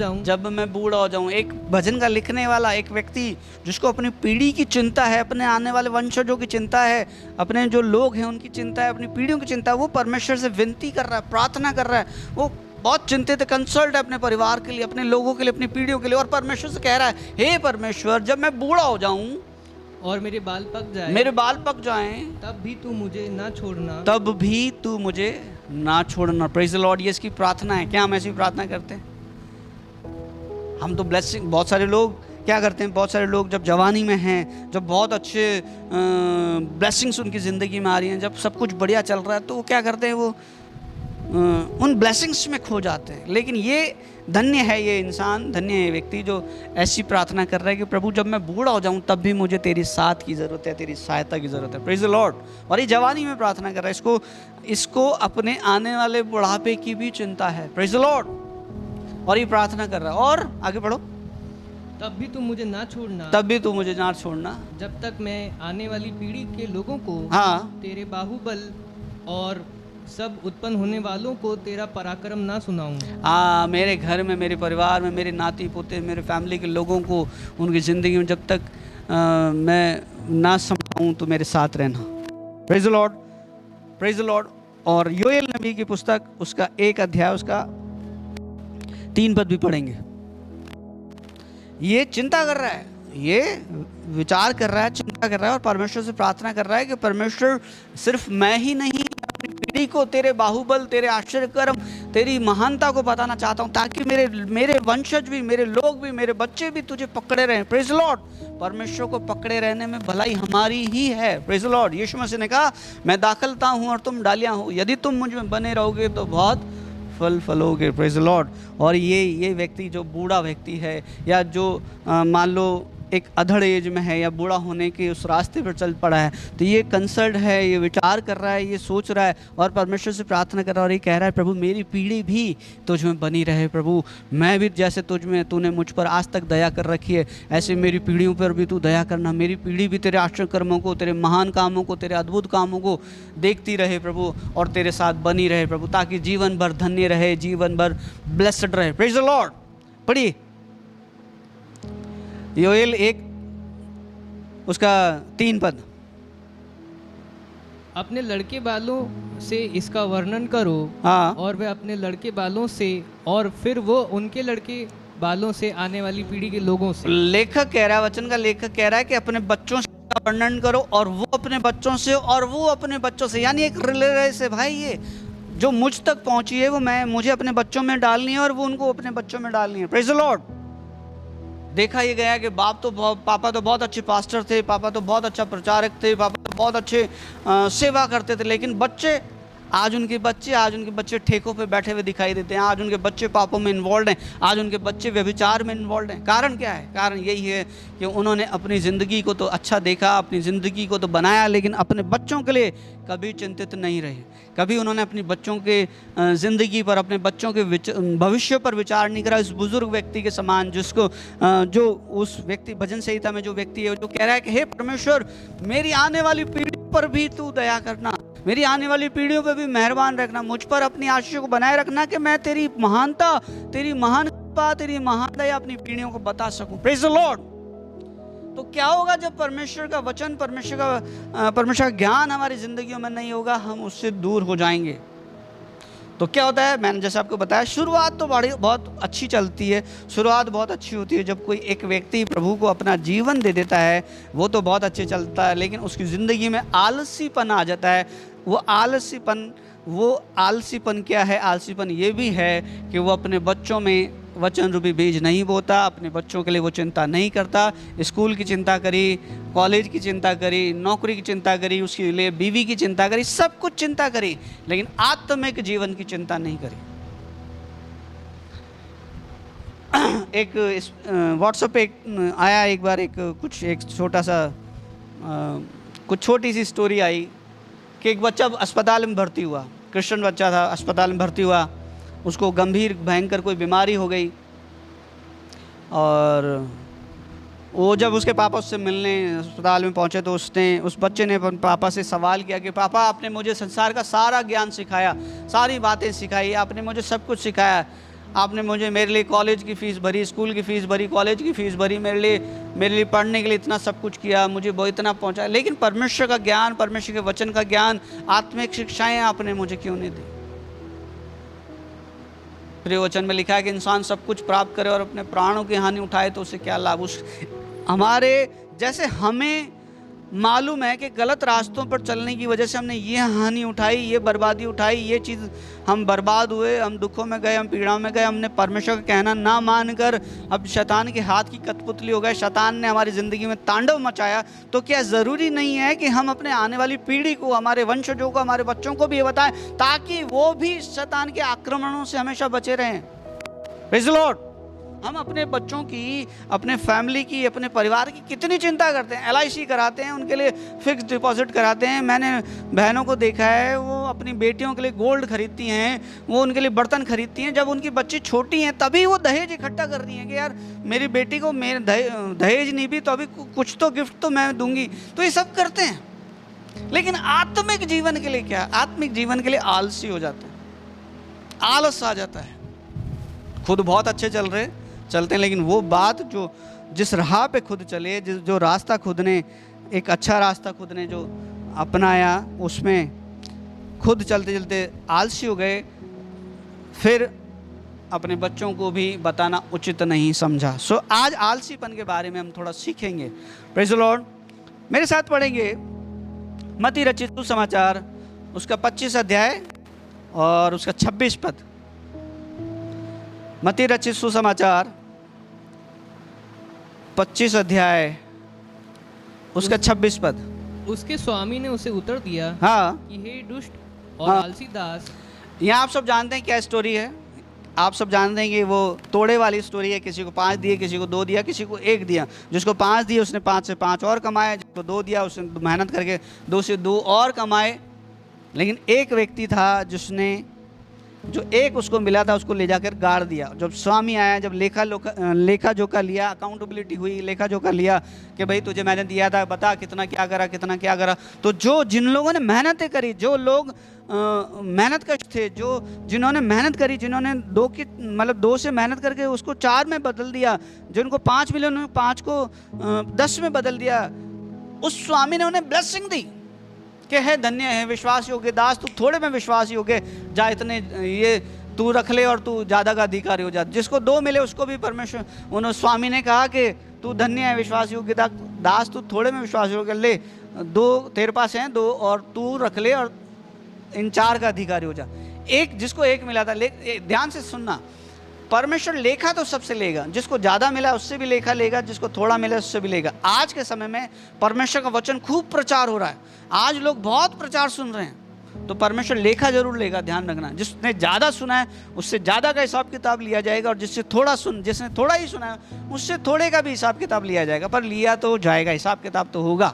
Speaker 3: जाऊं, एक
Speaker 2: भजन का लिखने वाला एक व्यक्ति जिसको अपनी पीढ़ी की चिंता है, अपने आने वाले वंशजों की चिंता है, अपने जो लोग हैं उनकी चिंता है, अपनी पीढ़ियों की चिंता है, वो परमेश्वर से विनती कर रहा है, प्रार्थना कर रहा है, वो बहुत चिंतित है, कंसल्ट है अपने परिवार के लिए, अपने लोगों के लिए, अपनी पीढ़ियों के लिए, और परमेश्वर से कह रहा है, हे परमेश्वर, जब मैं बूढ़ा हो जाऊं
Speaker 3: और मेरे बाल पक जाएं, तब भी तू मुझे ना छोड़ना।
Speaker 2: Praise the Lord. ये इसकी प्रार्थना है। क्या हम ऐसी प्रार्थना करते हैं? हम तो ब्लेसिंग, बहुत सारे लोग क्या करते हैं, बहुत सारे लोग जब जवानी में हैं, जब बहुत अच्छे ब्लेसिंग्स उनकी ज़िंदगी में आ रही हैं, जब सब कुछ बढ़िया चल रहा है, तो वो क्या करते हैं, वो उन ब्लेसिंग्स में खो जाते हैं। लेकिन ये धन्य है ये इंसान, धन्य है ये व्यक्ति जो ऐसी प्रार्थना कर रहा है कि प्रभु, जब मैं बूढ़ा हो जाऊं तब भी मुझे तेरी साथ की ज़रूरत है, तेरी सहायता की ज़रूरत है। Praise the Lord. और ये जवानी में प्रार्थना कर रहा है, इसको अपने आने वाले बुढ़ापे की भी चिंता है। Praise the Lord. और ये प्रार्थना कर रहा है। और आगे पढ़ो।
Speaker 3: तब भी तू मुझे ना छोड़ना,
Speaker 2: जब
Speaker 3: तक मैं आने वाली पीढ़ी के लोगों को तेरे बाहुबल और सब उत्पन्न होने वालों को तेरा पराक्रम ना सुनाऊं।
Speaker 2: मेरे घर में, मेरे परिवार में, मेरे नाती पोते, मेरे फैमिली के लोगों को, उनकी ज़िंदगी में जब तक मैं ना समझाऊं तो मेरे साथ रहना। Praise the Lord, praise the Lord. और योएल नबी की पुस्तक, उसका 1 अध्याय, उसका 3 पद भी पढ़ेंगे। ये चिंता कर रहा है, ये विचार कर रहा है, चिंता कर रहा है, और परमेश्वर से प्रार्थना कर रहा है कि परमेश्वर, सिर्फ मैं ही नहीं, अपनी पीढ़ी को तेरे बाहुबल, तेरे आश्चर्यकर्म, तेरी महानता को बताना चाहता हूँ, ताकि मेरे वंशज भी, मेरे लोग भी, मेरे बच्चे भी तुझे पकड़े रहें। Praise the lord. परमेश्वर को पकड़े रहने में भलाई हमारी ही है। Praise the lord. यीशु मसीह ने कहा, मैं दाखलता हूँ और तुम डालियाँ हो, यदि तुम मुझ में बने रहोगे तो बहुत फल फलोगे। Praise the Lord. और ये व्यक्ति जो बूढ़ा व्यक्ति है, या जो मान लो एक अधड़ एज में है, या बूढ़ा होने के उस रास्ते पर चल पड़ा है, तो ये कंसर्न है, ये विचार कर रहा है, ये सोच रहा है, और परमेश्वर से प्रार्थना कर रहा है, और ये कह रहा है, प्रभु मेरी पीढ़ी भी तुझ में बनी रहे। प्रभु मैं भी जैसे तुझ में, तूने मुझ पर आज तक दया कर रखी है, ऐसे मेरी पीढ़ियों पर भी तू दया करना। मेरी पीढ़ी भी तेरे आश्चर्य कर्मों को, तेरे महान कामों को, तेरे अद्भुत कामों को देखती रहे प्रभु, और तेरे साथ बनी रहे प्रभु, ताकि जीवन भर धन्य रहे, जीवन भर ब्लेस्ड रहे। Praise the Lord. पढ़िए योएल 1 उसका 3 पद।
Speaker 3: अपने लड़के बालों से इसका वर्णन करो। और वे अपने लड़के बालों से, और फिर वो उनके लड़के बालों से आने वाली पीढ़ी के लोगों से।
Speaker 2: लेखक कह रहा है, वचन का लेखक कह रहा है कि अपने बच्चों से वर्णन करो, और वो अपने बच्चों से, और वो अपने बच्चों से, यानी एक रिले से, भाई ये जो मुझ तक पहुंची है वो मुझे अपने बच्चों में डालनी है, और वो उनको अपने बच्चों में डालनी है। Praise the Lord. देखा ये गया कि पापा तो बहुत अच्छे पास्टर थे, पापा तो बहुत अच्छा प्रचारक थे, पापा तो बहुत अच्छे सेवा करते थे, लेकिन आज उनके बच्चे ठेकों पे बैठे हुए दिखाई देते हैं। आज उनके बच्चे पापों में इन्वॉल्व हैं, आज उनके बच्चे व्यभिचार में इन्वॉल्व हैं। कारण क्या है? कारण यही है कि उन्होंने अपनी ज़िंदगी को तो अच्छा देखा, अपनी ज़िंदगी को तो बनाया, लेकिन अपने बच्चों के लिए कभी चिंतित नहीं रहे। कभी उन्होंने अपनी बच्चों के ज़िंदगी पर, अपने बच्चों के भविष्य पर विचार नहीं करा। इस बुजुर्ग व्यक्ति के समान, जो उस व्यक्ति, भजन संहिता में जो व्यक्ति है, जो कह रहा है कि हे परमेश्वर, मेरी आने वाली पीढ़ी पर भी तू दया करना, मेरी आने वाली पीढ़ियों पर भी मेहरबान रखना, मुझ पर अपनी आशीष को बनाए रखना, कि मैं तेरी महानता, तेरी महान कृपा, तेरी महान दया अपनी पीढ़ियों को बता सकूं। Praise the Lord. तो क्या होगा जब परमेश्वर का वचन, परमेश्वर का ज्ञान हमारी ज़िंदगियों में नहीं होगा, हम उससे दूर हो जाएंगे। तो क्या होता है, मैंने जैसे आपको बताया, शुरुआत तो बहुत अच्छी चलती है, शुरुआत बहुत अच्छी होती है। जब कोई एक व्यक्ति प्रभु को अपना जीवन दे देता है, वो तो बहुत अच्छे चलता है, लेकिन उसकी ज़िंदगी में आलसीपन आ जाता है। वो आलसीपन क्या है? आलसीपन ये भी है कि वो अपने बच्चों में वचन रूपी बीज नहीं बोता, अपने बच्चों के लिए वो चिंता नहीं करता। स्कूल की चिंता करी, कॉलेज की चिंता करी, नौकरी की चिंता करी, उसके लिए बीवी की चिंता करी, सब कुछ चिंता करी, लेकिन आत्मिक जीवन की चिंता नहीं करी। एक व्हाट्सएप पे आया एक बार, एक छोटी सी स्टोरी आई कि एक बच्चा अस्पताल में भर्ती हुआ, क्रिश्चियन बच्चा था, अस्पताल में भर्ती हुआ, उसको गंभीर भयंकर कोई बीमारी हो गई, और वो जब उसके पापा उससे मिलने अस्पताल में पहुंचे तो उस बच्चे ने पापा से सवाल किया कि पापा, आपने मुझे संसार का सारा ज्ञान सिखाया, सारी बातें सिखाई, आपने मुझे सब कुछ सिखाया, आपने मेरे लिए कॉलेज की फ़ीस भरी, स्कूल की फ़ीस भरी, कॉलेज की फ़ीस भरी, मेरे लिए पढ़ने के लिए इतना सब कुछ किया, मुझे वो इतना पहुंचाया, लेकिन परमेश्वर का ज्ञान, परमेश्वर के वचन का ज्ञान, आत्मिक शिक्षाएँ आपने मुझे क्यों नहीं दी? प्रिय वचन में लिखा है कि इंसान सब कुछ प्राप्त करे और अपने प्राणों की हानि उठाए तो उसे क्या लाभ? हमारे जैसे हमें मालूम है कि गलत रास्तों पर चलने की वजह से हमने ये हानि उठाई, ये बर्बादी उठाई, ये चीज़ हम बर्बाद हुए, हम दुखों में गए, हम पीड़ाओं में गए, हमने परमेश्वर का कहना ना मानकर अब शैतान के हाथ की कठपुतली हो गए, शैतान ने हमारी ज़िंदगी में तांडव मचाया। तो क्या ज़रूरी नहीं है कि हम अपने आने वाली पीढ़ी को, हमारे वंशजों को, हमारे बच्चों को भी ये बताएं, ताकि वो भी शैतान के आक्रमणों से हमेशा बचे रहें? Praise the Lord. हम अपने बच्चों की, अपने फैमिली की, अपने परिवार की कितनी चिंता करते हैं, LIC कराते हैं, उनके लिए फिक्स डिपॉजिट कराते हैं। मैंने बहनों को देखा है, वो अपनी बेटियों के लिए गोल्ड खरीदती हैं, वो उनके लिए बर्तन खरीदती हैं, जब उनकी बच्ची छोटी हैं तभी वो दहेज इकट्ठा कर रही हैं कि यार मेरी बेटी को मेरे दहेज नहीं भी तो अभी कुछ तो गिफ्ट तो मैं दूंगी। तो ये सब करते हैं, लेकिन आत्मिक जीवन के लिए क्या? आत्मिक जीवन के लिए आलसी हो जाते हैं, आलस आ जाता है। खुद बहुत अच्छे चलते हैं, लेकिन वो बात जो जिस राह पे खुद चले, जो रास्ता खुद ने, एक अच्छा रास्ता खुद ने जो अपनाया, उसमें खुद चलते चलते आलसी हो गए, फिर अपने बच्चों को भी बताना उचित नहीं समझा। सो आज आलसीपन के बारे में हम थोड़ा सीखेंगे। Praise the Lord. मेरे साथ पढ़ेंगे मत्ती रचित सुसमाचार, उसका 25 अध्याय और उसका 26 पद। मत्ती रचित सुसमाचार 25 अध्याय उसका 26 पद।
Speaker 3: उसके स्वामी ने उसे उत्तर दिया,
Speaker 2: हाँ,
Speaker 3: कि हे दुष्ट और
Speaker 2: हाँ।
Speaker 3: आलसी दास।
Speaker 2: यहाँ आप सब जानते हैं क्या स्टोरी है? आप सब जानते हैं कि वो तोड़े वाली स्टोरी है। किसी को 5 दिए, किसी को 2 दिया, किसी को 1 दिया। जिसको 5 दिए उसने 5 से 5 और कमाए, जिसको 2 दिया उसने मेहनत करके 2 से 2 और कमाए। लेकिन एक व्यक्ति था जिसने, जो 1 उसको मिला था, उसको ले जाकर गाड़ दिया। जब स्वामी आया, जब लेखा जोखा लिया, अकाउंटेबिलिटी हुई, लेखा जोखा लिया कि भाई तुझे मैंने दिया था, बता कितना क्या करा, कितना क्या करा। तो जिन लोगों ने मेहनतें करी, जो लोग मेहनतकश थे, जिन्होंने मेहनत करी, जिन्होंने 2 से मेहनत करके उसको 4 में बदल दिया, जिनको 5 मिले उन्होंने 5 को 10 में बदल दिया, उस स्वामी ने उन्हें ब्लेसिंग दी कि है धन्य है विश्वास योग्य दास, तू थोड़े में विश्वास योग्य, जा इतने ये तू रख ले और तू ज़्यादा का अधिकारी हो जा। जिसको 2 मिले उसको भी परमेश्वर, उन्होंने स्वामी ने कहा कि तू धन्य है विश्वास योग्य दास, तू थोड़े में विश्वास योग्य, ले 2 तेरे पास हैं 2 और तू रख ले और इन 4 का अधिकारी हो जा। जिसको 1 मिला था, ध्यान से सुनना, परमेश्वर लेखा तो सबसे लेगा, जिसको ज़्यादा मिला उससे भी लेखा लेगा, जिसको थोड़ा मिला उससे भी लेगा। आज के समय में परमेश्वर का वचन खूब प्रचार हो रहा है, आज लोग बहुत प्रचार सुन रहे हैं, तो परमेश्वर लेखा जरूर लेगा। ध्यान रखना, जिसने ज़्यादा सुना है उससे ज़्यादा का हिसाब किताब लिया जाएगा, और जिसने थोड़ा ही सुना है उससे थोड़े का भी हिसाब किताब लिया जाएगा। पर लिया तो जाएगा, हिसाब किताब तो होगा।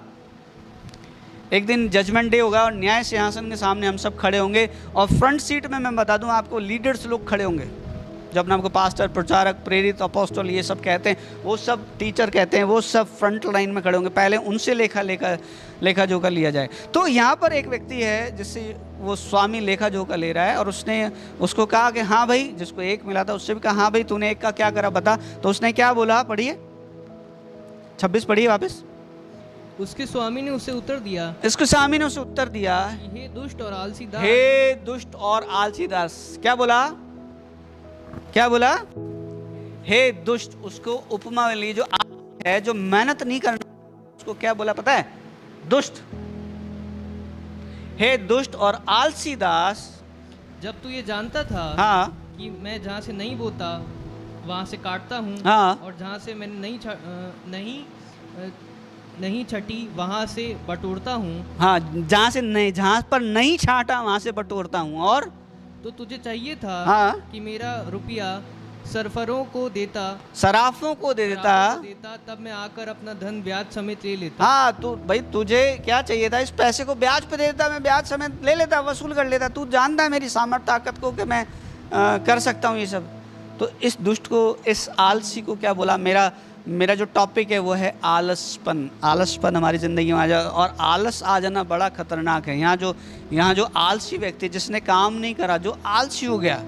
Speaker 2: एक दिन जजमेंट डे होगा और न्याय सिंहासन के सामने हम सब खड़े होंगे, और फ्रंट सीट में मैं बता दूं आपको, लीडर्स लोग खड़े होंगे। जब अपने आपको पास्टर, प्रचारक, प्रेरित, अपोस्टल ये सब कहते हैं, वो सब टीचर कहते हैं, वो सब फ्रंट लाइन में खड़े होंगे। पहले उनसे लेखा जोखा लिया जाए। तो यहाँ पर एक व्यक्ति है जिससे वो स्वामी लेखा जोखा ले रहा है, और उसने उसको कहा कि हाँ भाई, जिसको 1 मिला था उससे भी कहा हाँ भाई तूने 1 का क्या करा बता। तो उसने क्या बोला, पढ़िए 26 पढ़िए वापस।
Speaker 3: उसके स्वामी ने उसे उत्तर दिया,
Speaker 2: इसको स्वामी ने उसे उत्तर दिया,
Speaker 3: हे दुष्ट और आलसी दास।
Speaker 2: हे दुष्ट और आलसी दास। क्या बोला? क्या बोला? हे दुष्ट। उसको उपमा मिली, जो है, जो मेहनत नहीं करना, उसको क्या बोला पता है? दुष्ट। हे दुष्ट और आलसी दास,
Speaker 3: जब तू ये जानता था
Speaker 2: हाँ
Speaker 3: कि मैं जहाँ से नहीं बोता वहाँ से काटता हूँ,
Speaker 2: हाँ,
Speaker 3: और जहाँ से मैंने नहीं छटी वहाँ से बटोरता हूँ,
Speaker 2: हाँ, जहाँ पर नहीं छाटा वहां से बटोरता हूँ, और
Speaker 3: तो तुझे चाहिए था
Speaker 2: हाँ,
Speaker 3: कि मेरा रुपया सरफरों को देता,
Speaker 2: सराफों को दे देता।
Speaker 3: तब मैं आकर अपना धन ब्याज समेत ले लेता।
Speaker 2: हाँ, तो भाई तुझे क्या चाहिए था? इस पैसे को ब्याज पे दे देता, मैं ब्याज समेत ले लेता, वसूल कर लेता। तू जानता है मेरी सामर्थ ताकत को कि मैं कर सकता हूँ ये सब। तो इस दुष्ट को, इस आलसी को क्या बोला? मेरा जो टॉपिक है वो है आलसपन। आलसपन हमारी ज़िंदगी में आ जाए, और आलस आ जाना बड़ा खतरनाक है। यहाँ जो आलसी व्यक्ति, जिसने काम नहीं करा, जो आलसी हो गया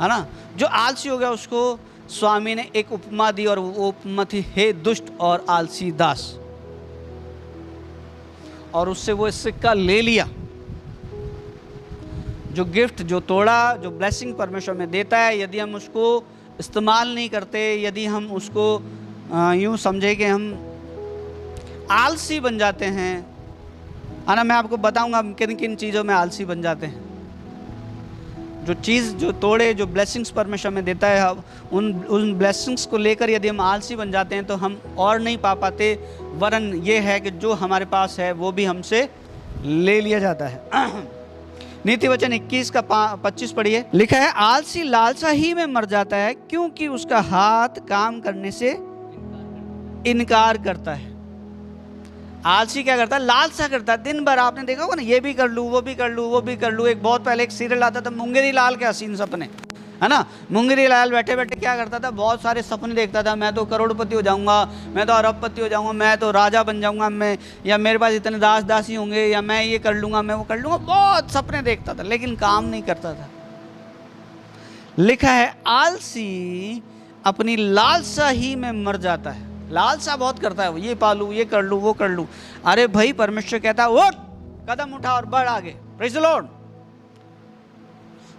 Speaker 2: है ना, जो आलसी हो गया, उसको स्वामी ने एक उपमा दी, और वो उपमा थी, हे दुष्ट और आलसी दास। और उससे वो सिक्का ले लिया। जो गिफ्ट, जो तोड़ा, जो ब्लेसिंग परमेश्वर में देता है, यदि हम उसको इस्तेमाल नहीं करते, यदि हम उसको यूं समझे कि हम आलसी बन जाते हैं, है ना। मैं आपको बताऊंगा किन किन चीज़ों में आलसी बन जाते हैं। जो चीज़, जो तोड़े, जो ब्लेसिंग्स परमेश्वर में देता है, उन ब्लेसिंग्स को लेकर यदि हम आलसी बन जाते हैं तो हम और नहीं पा पाते, वरन ये है कि जो हमारे पास है वो भी हमसे ले लिया जाता है। नीति वचन 21 का 25 पढ़िए। लिखा है, आलसी लालसा ही में मर जाता है, क्योंकि उसका हाथ काम करने से इनकार करता है। आलसी क्या करता है? लालसा करता है। दिन भर आपने देखा होगा ना, ये भी कर लूँ, वो भी कर लूँ, वो भी कर लूँ। एक बहुत पहले एक सीरियल आता था, मुंगेरी लाल के हसीन सपने, है ना। मुंगेरी लाल बैठे बैठे क्या करता था? बहुत सारे सपने देखता था। मैं तो करोड़पति हो जाऊंगा, मैं तो अरबपति हो जाऊंगा, मैं तो राजा बन जाऊंगा, मैं, या मेरे पास इतने दास दासी होंगे, या मैं ये कर लूँगा, मैं वो कर लूँगा। बहुत सपने देखता था, लेकिन काम नहीं करता था। लिखा है, आलसी अपनी लालसा ही में मर जाता है। लालसा बहुत करता है वो, ये पालूं, ये कर लूं, वो कर लूं। अरे भाई, परमेश्वर कहता है उठ, कदम उठा और बढ़ आगे। Praise the Lord.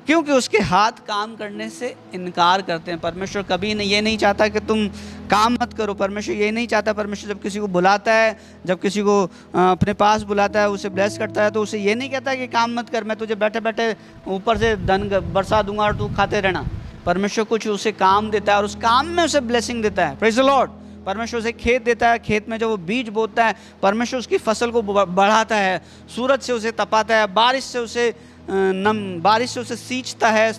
Speaker 2: क्योंकि उसके हाथ काम करने से इनकार करते हैं। परमेश्वर कभी ये नहीं चाहता कि तुम काम मत करो। परमेश्वर ये नहीं चाहता। परमेश्वर जब किसी को बुलाता है, जब किसी को अपने पास बुलाता है, उसे ब्लेस करता है, तो उसे ये नहीं कहता कि काम मत कर, मैं तुझे बैठे बैठे ऊपर से धन बरसा दूंगा और तू खाते रहना। परमेश्वर कुछ उसे काम देता है, और उस काम में उसे ब्लेसिंग देता है। Praise the lord. परमेश्वर उसे खेत देता है, खेत में जब वो बीज बोता है, परमेश्वर उसकी फसल को बढ़ाता है। सूरज से उसे तपाता है, बारिश से उसे सींचता है,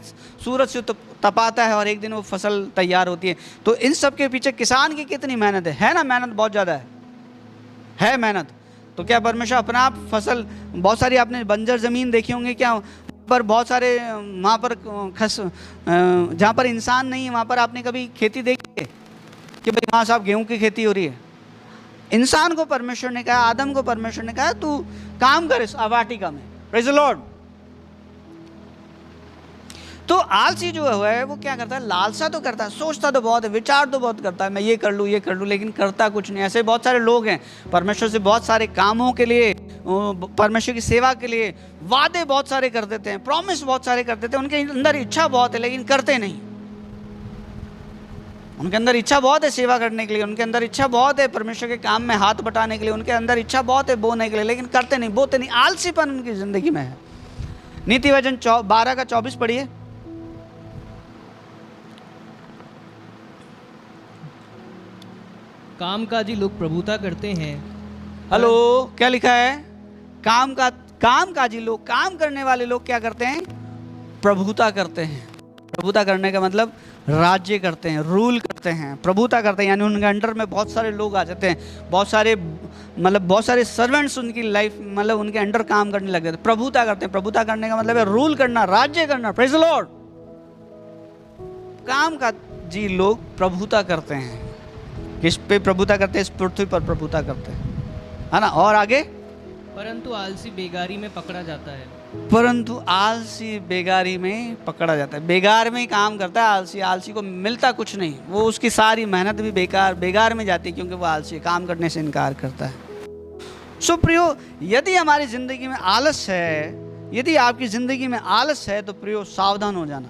Speaker 2: सूरज से तपाता है, और एक दिन वो फसल तैयार होती है। तो इन सब के पीछे किसान की कितनी मेहनत है ना। मेहनत बहुत ज़्यादा है मेहनत। तो क्या परमेश्वर अपना आप फसल, बहुत सारी आपने बंजर ज़मीन देखी होंगी क्या, पर बहुत सारे वहाँ पर जहाँ पर इंसान नहीं है, वहाँ पर आपने कभी खेती देखी है कि भाई वहाँ साहब गेहूं की खेती हो रही है? इंसान को परमेश्वर ने कहा, आदम को परमेश्वर ने कहा, तू काम कर इस वाटिका में। Praise the Lord. तो आलसी जो है वो क्या करता है? लालसा तो करता है, सोचता तो बहुत है, विचार तो बहुत करता है, मैं ये कर लूँ, ये कर लूँ, लेकिन करता कुछ नहीं। ऐसे बहुत सारे लोग हैं, परमेश्वर से बहुत सारे कामों के लिए, परमेश्वर की सेवा के लिए वादे बहुत सारे कर देते हैं, प्रॉमिस बहुत सारे कर देते हैं। उनके अंदर इच्छा बहुत है, लेकिन करते नहीं। उनके अंदर इच्छा बहुत है सेवा करने के लिए, उनके अंदर इच्छा बहुत है परमेश्वर के काम में हाथ बटाने के लिए, उनके अंदर इच्छा बहुत है बोने के लिए, लेकिन करते नहीं, बोते नहीं। आलसीपन उनकी ज़िंदगी में है। नीति वचन 12 का 24 पढ़िए।
Speaker 3: कामकाजी लोग प्रभुता करते हैं।
Speaker 2: हेलो, क्या लिखा है? कामकाजी लोग, काम करने वाले लोग क्या करते हैं? प्रभुता करते हैं। प्रभुता करने का मतलब राज्य करते हैं, रूल करते हैं, प्रभुता करते हैं, यानी उनके अंडर में बहुत सारे लोग आ जाते हैं, बहुत सारे सर्वेंट्स उनकी लाइफ, मतलब उनके अंडर काम करने लग जाते हैं। प्रभुता करते हैं। प्रभुता करने का मतलब है रूल करना, राज्य करना। Praise the Lord. कामकाजी लोग प्रभुता करते हैं। किस पे प्रभुता करते हैं? इस पृथ्वी पर प्रभुता करते हैं, है ना। और आगे,
Speaker 3: परंतु आलसी बेगारी में पकड़ा जाता है।
Speaker 2: परंतु आलसी बेगारी में पकड़ा जाता है। बेगार में ही काम करता है आलसी। आलसी को मिलता कुछ नहीं, वो उसकी सारी मेहनत भी बेगार में जाती है, क्योंकि वो आलसी काम करने से इनकार करता है। सो प्रियो, यदि हमारी ज़िंदगी में आलस है, यदि आपकी ज़िंदगी में आलस है, तो प्रियो सावधान हो जाना।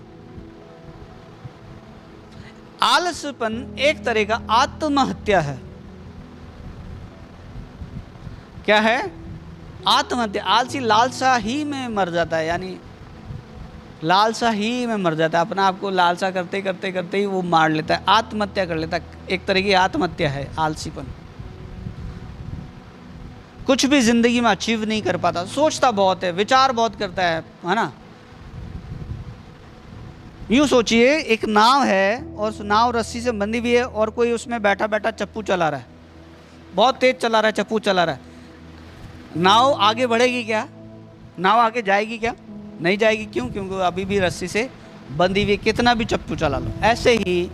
Speaker 2: आलसपन एक तरह का आत्महत्या है। क्या है? आत्महत्या। आलसी लालसा ही में मर जाता है, यानी लालसा ही में मर जाता है। अपना आपको लालसा करते करते करते ही वो मार लेता है, आत्महत्या कर लेता है। एक तरह की आत्महत्या है आलसीपन। कुछ भी जिंदगी में अचीव नहीं कर पाता, सोचता बहुत है, विचार बहुत करता है ना। यूँ सोचिए, एक नाव है और उस नाव रस्सी से बंधी हुई है और कोई उसमें बैठा बैठा चप्पू चला रहा है, बहुत तेज चला रहा है, चप्पू चला रहा है। नाव आगे बढ़ेगी क्या? नाव आगे जाएगी क्या? नहीं जाएगी। क्यों? क्योंकि वो अभी भी रस्सी से बंधी हुई, कितना भी चप्पू चला लो। ऐसे ही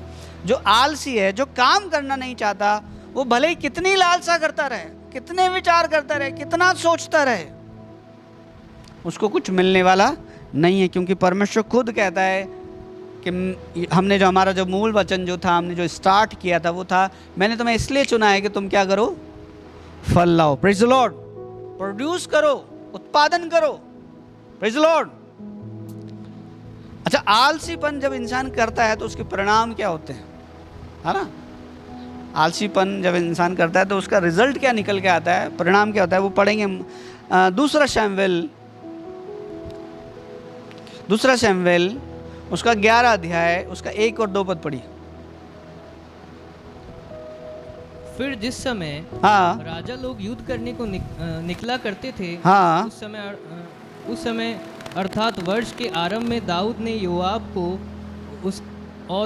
Speaker 2: जो आलसी है, जो काम करना नहीं चाहता, वो भले ही कितनी लालसा करता रहे, कितने विचार करता रहे, कितना सोचता रहे, उसको कुछ मिलने वाला नहीं है। क्योंकि परमेश्वर खुद कहता है कि हमने जो हमारा जो मूल वचन जो था, हमने जो स्टार्ट किया था, वो था, मैंने तुम्हें इसलिए चुना है कि तुम क्या करो? फल लाओ। Praise the Lord. प्रोड्यूस करो, उत्पादन करो। Praise the Lord. अच्छा, आलसीपन जब इंसान करता है तो उसके परिणाम क्या होते हैं, है ना? आलसीपन जब इंसान करता है तो उसका रिजल्ट क्या निकल के आता है, परिणाम क्या होता है, वो पढ़ेंगे। दूसरा शमूएल उसका 11 अध्याय, उसका 1 और 2 पद पढ़िए।
Speaker 3: फिर जिस समय
Speaker 2: हाँ,
Speaker 3: राजा लोग युद्ध करने को निकला करते थे,
Speaker 2: हाँ,
Speaker 3: उस समय अर्थात वर्ष के आरंभ में दाऊद ने योआब को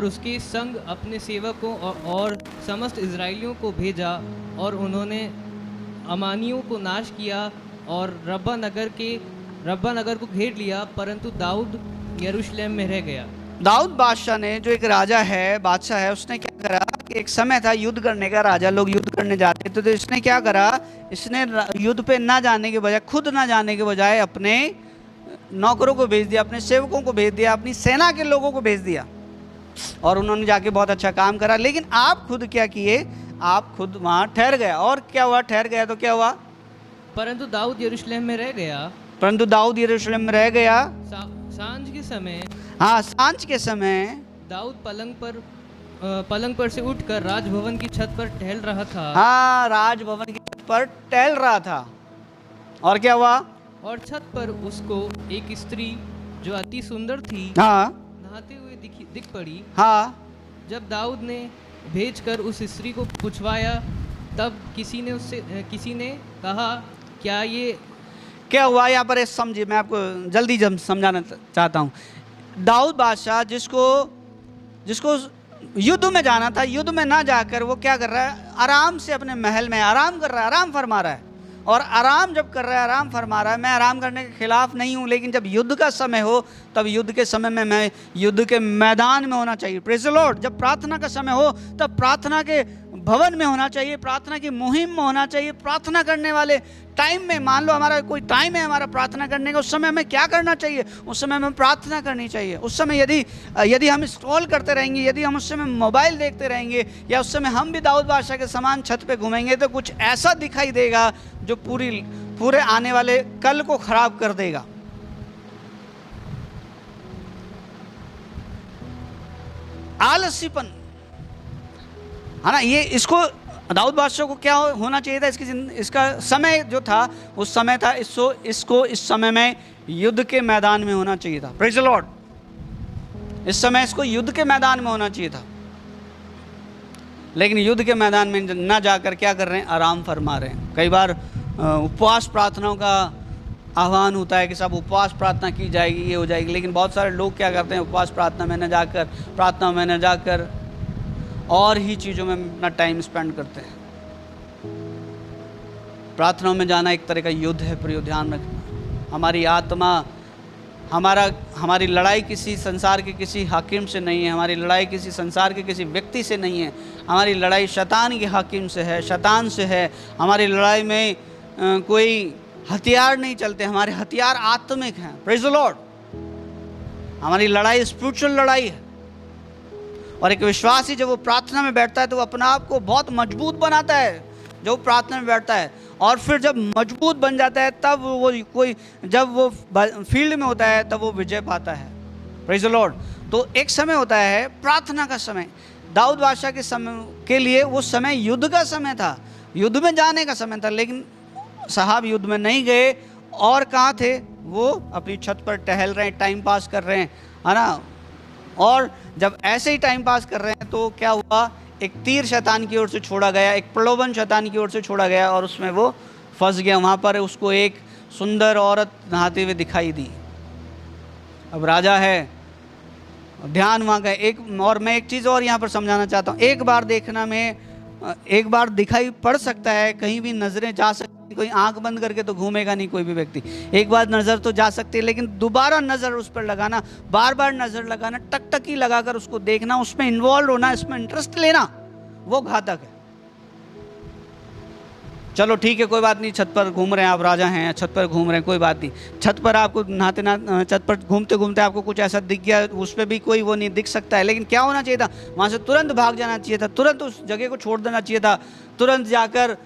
Speaker 3: उसके संग अपने सेवकों और समस्त इजराइलियों को भेजा, और उन्होंने अमानियों को नाश किया और रब्बा नगर को घेर लिया, परंतु दाऊद यरूशलेम में रह गया।
Speaker 2: दाऊद बादशाह ने, जो एक राजा है, बादशाह है, उसने क्या करा कि एक समय था युद्ध करने का, राजा लोग युद्ध करने जाते थे, तो इसने क्या करा, इसने युद्ध पे ना जाने के बजाय, खुद ना जाने के बजाय अपने नौकरों को भेज दिया, अपने सेवकों को भेज दिया, अपनी सेना के लोगों को भेज दिया, और उन्होंने जाके बहुत अच्छा काम करा। लेकिन आप खुद क्या किए? आप खुद वहाँ ठहर गए। और क्या हुआ? ठहर गया तो क्या हुआ?
Speaker 3: परंतु दाऊद यरूशलेम में रह गया।
Speaker 2: परंतु दाऊद यरूशलेम में रह गया।
Speaker 3: सांझ के समय,
Speaker 2: हाँ, सांझ के समय
Speaker 3: दाऊद पलंग पर से उठकर राजभवन की छत पर टहल रहा था।
Speaker 2: हाँ, राजभवन की छत पर टहल रहा था। और क्या हुआ?
Speaker 3: और छत पर उसको एक स्त्री जो अति सुंदर थी,
Speaker 2: हाँ,
Speaker 3: नहाते हुए दिख पड़ी।
Speaker 2: हाँ,
Speaker 3: जब दाऊद ने भेजकर उस स्त्री को पूछवाया, तब किसी ने कहा, क्या
Speaker 2: हुआ यहाँ पर? समझिए, मैं आपको जल्दी समझाना चाहता हूँ। दाऊद बादशाह जिसको युद्ध में जाना था, युद्ध में ना जाकर वो क्या कर रहा है? आराम से अपने महल में आराम कर रहा है, आराम फरमा रहा है। और आराम जब कर रहा है, आराम फरमा रहा है, मैं आराम करने के खिलाफ नहीं हूँ, लेकिन जब युद्ध का समय हो, तब युद्ध के समय में मैं युद्ध के मैदान में होना चाहिए। Praise the Lord. जब प्रार्थना का समय हो, तब प्रार्थना के भवन में होना चाहिए, प्रार्थना की मुहिम में होना चाहिए। प्रार्थना करने वाले टाइम में, मान लो हमारा कोई टाइम है हमारा प्रार्थना करने का, उस समय हमें क्या करना चाहिए? उस समय हमें प्रार्थना करनी चाहिए। उस समय यदि हम स्क्रॉल करते रहेंगे, यदि हम उस समय मोबाइल देखते रहेंगे, या उस समय हम भी दाऊद बादशाह के समान छत पे घूमेंगे, तो कुछ ऐसा दिखाई देगा जो पूरे आने वाले कल को खराब कर देगा। आलसीपन, है ना? ये इसको दाऊद बादशाह को क्या होना चाहिए था? इसका समय जो था, उस समय था इसको इस समय में युद्ध के मैदान में होना चाहिए था। Praise the Lord. इस समय इसको युद्ध के मैदान में होना चाहिए था, लेकिन युद्ध के मैदान में ना जाकर क्या कर रहे हैं? आराम फरमा रहे हैं। कई बार उपवास प्रार्थनाओं का आह्वान होता है कि सब उपवास प्रार्थना की जाएगी, ये हो जाएगी, लेकिन बहुत सारे लोग क्या करते हैं? उपवास प्रार्थना में न जाकर और ही चीज़ों में अपना टाइम स्पेंड करते हैं। प्रार्थनाओं में जाना एक तरह का युद्ध है। प्रियो, ध्यान रखना, हमारी आत्मा, हमारी लड़ाई किसी संसार के किसी हाकिम से नहीं है, हमारी लड़ाई किसी संसार के किसी व्यक्ति से नहीं है, हमारी लड़ाई शैतान के हाकिम से है, शैतान से है। हमारी लड़ाई में कोई हथियार नहीं चलते, हमारे हथियार आत्मिक हैं। Praise the Lord. हमारी लड़ाई स्पिरिचुअल लड़ाई है। और एक विश्वासी जब वो प्रार्थना में बैठता है तो वो अपने आप को बहुत मजबूत बनाता है, जब वो प्रार्थना में बैठता है। और फिर जब मजबूत बन जाता है तब जब वो फील्ड में होता है तब वो विजय पाता है। Praise the Lord. तो एक समय होता है प्रार्थना का समय। दाऊद बादशाह के समय के लिए वो समय युद्ध का समय था, युद्ध में जाने का समय था, लेकिन साहब युद्ध में नहीं गए। और कहाँ थे वो? अपनी छत पर टहल रहे हैं, टाइम पास कर रहे हैं, है ना। और जब ऐसे ही टाइम पास कर रहे हैं तो क्या हुआ? एक तीर शैतान की ओर से छोड़ा गया, एक प्रलोभन शैतान की ओर से छोड़ा गया और उसमें वो फंस गया। वहाँ पर उसको एक सुंदर औरत नहाते हुए दिखाई दी। अब राजा है, ध्यान वहाँ का एक। और मैं एक चीज़ और यहाँ पर समझाना चाहता हूँ। एक बार देखना में एक बार दिखाई पड़ सकता है, कहीं भी नज़रें जा सकती, कोई आंख बंद करके तो घूमेगा नहीं कोई भी व्यक्ति। एक बार नज़र तो जा सकती है, लेकिन दोबारा नज़र उस पर लगाना, बार बार नज़र लगाना, टकटकी लगाकर उसको देखना, उसमें इन्वॉल्व होना, इसमें इंटरेस्ट लेना, वो घातक है। चलो ठीक है, कोई बात नहीं, छत पर घूम रहे हैं आप, राजा हैं, छत पर घूम रहे हैं, कोई बात नहीं। छत पर आपको छत पर घूमते घूमते आपको कुछ ऐसा दिख गया, उस पर भी कोई वो नहीं दिख सकता है, लेकिन क्या होना चाहिए था? वहाँ से तुरंत भाग जाना चाहिए था, तुरंत उस जगह को छोड़ देना चाहिए था, तुरंत जाकर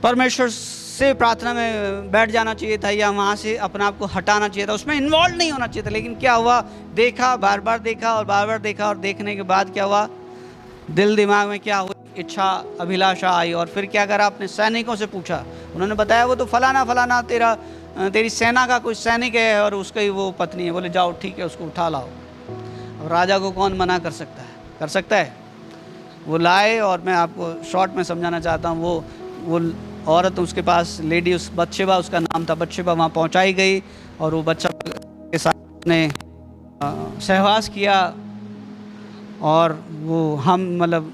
Speaker 2: परमेश्वर से प्रार्थना में बैठ जाना चाहिए था, या वहाँ से अपने आप को हटाना चाहिए था, उसमें इन्वॉल्व नहीं होना चाहिए था। लेकिन क्या हुआ? देखा, बार बार देखा और बार बार देखा, और देखने के बाद क्या हुआ? दिल दिमाग में क्या हुआ? इच्छा, अभिलाषा आई। और फिर क्या करा? अपने सैनिकों से पूछा। उन्होंने बताया वो तो फलाना फलाना तेरी सेना का कोई सैनिक है और उसकी वो पत्नी है। बोले जाओ ठीक है, उसको उठा लाओ। अब राजा को कौन मना कर सकता है? कर सकता है? वो लाए। और मैं आपको शॉर्ट में समझाना चाहता हूँ। वो औरत, उसके पास लेडी, उस बत्शेबा उसका नाम था, बत्शेबा वहाँ पहुँचाई गई और वो बच्चा के साथ ने सहवास किया। और वो मतलब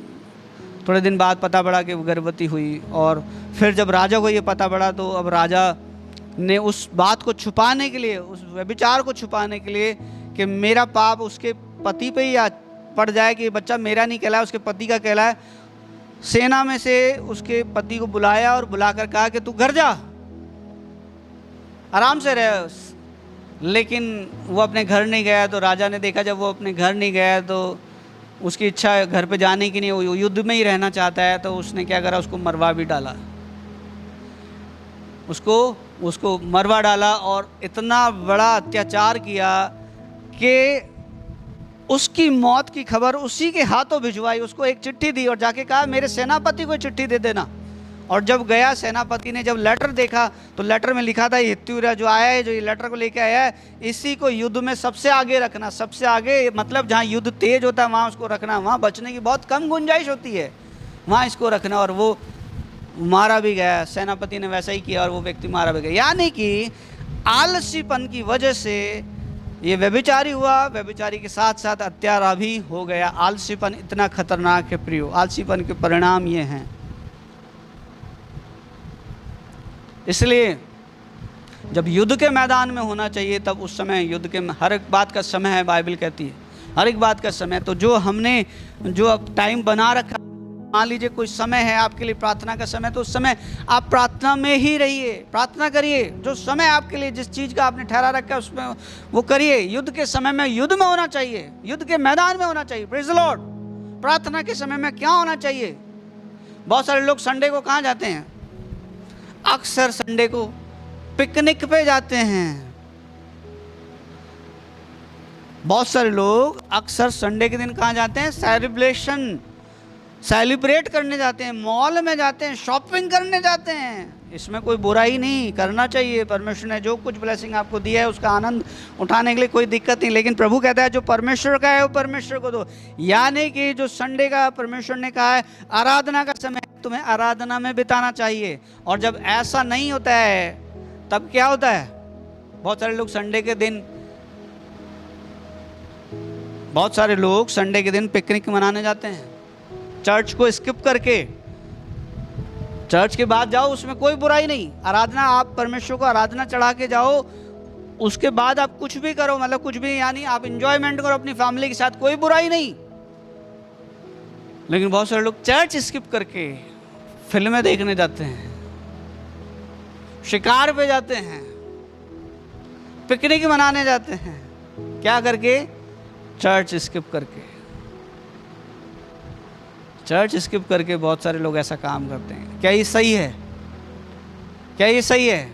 Speaker 2: थोड़े दिन बाद पता पड़ा कि वो गर्भवती हुई। और फिर जब राजा को ये पता पड़ा तो अब राजा ने उस बात को छुपाने के लिए, उस व्यभिचार को छुपाने के लिए कि मेरा पाप उसके पति पे ही पड़ जाए कि बच्चा मेरा नहीं कहलाए, उसके पति का कहलाए, सेना में से उसके पति को बुलाया और बुलाकर कहा कि तू घर जा, आराम से रह। लेकिन वो अपने घर नहीं गया। तो राजा ने देखा जब वो अपने घर नहीं गया तो उसकी इच्छा घर पे जाने की नहीं, वो युद्ध में ही रहना चाहता है। तो उसने क्या करा? उसको मरवा भी डाला, उसको मरवा डाला। और इतना बड़ा अत्याचार किया कि उसकी मौत की खबर उसी के हाथों भिजवाई। उसको एक चिट्ठी दी और जाके कहा मेरे सेनापति को चिट्ठी दे देना। और जब गया, सेनापति ने जब लेटर देखा तो लेटर में लिखा था हित्यूरा जो आया है, जो ये लेटर को लेके आया है, इसी को युद्ध में सबसे आगे रखना। सबसे आगे मतलब जहाँ युद्ध तेज होता है वहाँ उसको रखना, वहाँ बचने की बहुत कम गुंजाइश होती है, वहाँ इसको रखना। और वो मारा भी गया, सेनापति ने वैसा ही किया और वो व्यक्ति मारा भी गया। यानी कि आलसीपन की वजह से ये व्यभिचारी हुआ, व्यभिचारी के साथ साथ हत्यारा भी हो गया। आलसीपन इतना खतरनाक है प्रियो, आलसीपन के परिणाम ये हैं। इसलिए जब युद्ध के मैदान में होना चाहिए तब उस समय युद्ध के हर एक बात का समय है, बाइबल कहती है हर एक बात का समय। तो जो हमने जो अब टाइम बना रखा, मान लीजिए कोई समय है आपके लिए प्रार्थना का समय, तो उस समय आप प्रार्थना में ही रहिए, प्रार्थना करिए। जो समय आपके लिए जिस चीज़ का आपने ठहरा रखा है उसमें वो करिए। युद्ध के समय में युद्ध में होना चाहिए, युद्ध के मैदान में होना चाहिए। Praise the Lord. प्रार्थना के समय में क्या होना चाहिए? बहुत सारे लोग संडे को कहाँ जाते हैं? अक्सर संडे को पिकनिक पे जाते हैं। बहुत सारे लोग अक्सर संडे के दिन कहाँ जाते हैं? सेलिब्रेट करने जाते हैं, मॉल में जाते हैं, शॉपिंग करने जाते हैं। इसमें कोई बुराई नहीं, करना चाहिए। परमेश्वर ने जो कुछ ब्लेसिंग आपको दिया है उसका आनंद उठाने के लिए कोई दिक्कत नहीं। लेकिन प्रभु कहता है जो परमेश्वर का है वो परमेश्वर को दो। यानी कि जो संडे का परमेश्वर ने कहा है आराधना का समय, तुम्हें आराधना में बिताना चाहिए। और जब ऐसा नहीं होता है तब क्या होता है? बहुत सारे लोग संडे के दिन पिकनिक मनाने जाते हैं, चर्च को स्किप करके। चर्च के बाद जाओ, उसमें कोई बुराई नहीं। आराधना, आप परमेश्वर को आराधना चढ़ा के जाओ, उसके बाद आप कुछ भी करो, मतलब कुछ भी, यानी आप इंजॉयमेंट करो अपनी फैमिली के साथ, कोई बुराई नहीं। लेकिन बहुत सारे लोग चर्च स्किप करके फिल्में देखने जाते हैं, शिकार पे जाते हैं, पिकनिक मनाने जाते हैं, क्या करके? चर्च स्किप करके। चर्च स्किप करके बहुत सारे लोग ऐसा काम करते हैं। क्या ये सही है? क्या ये सही है?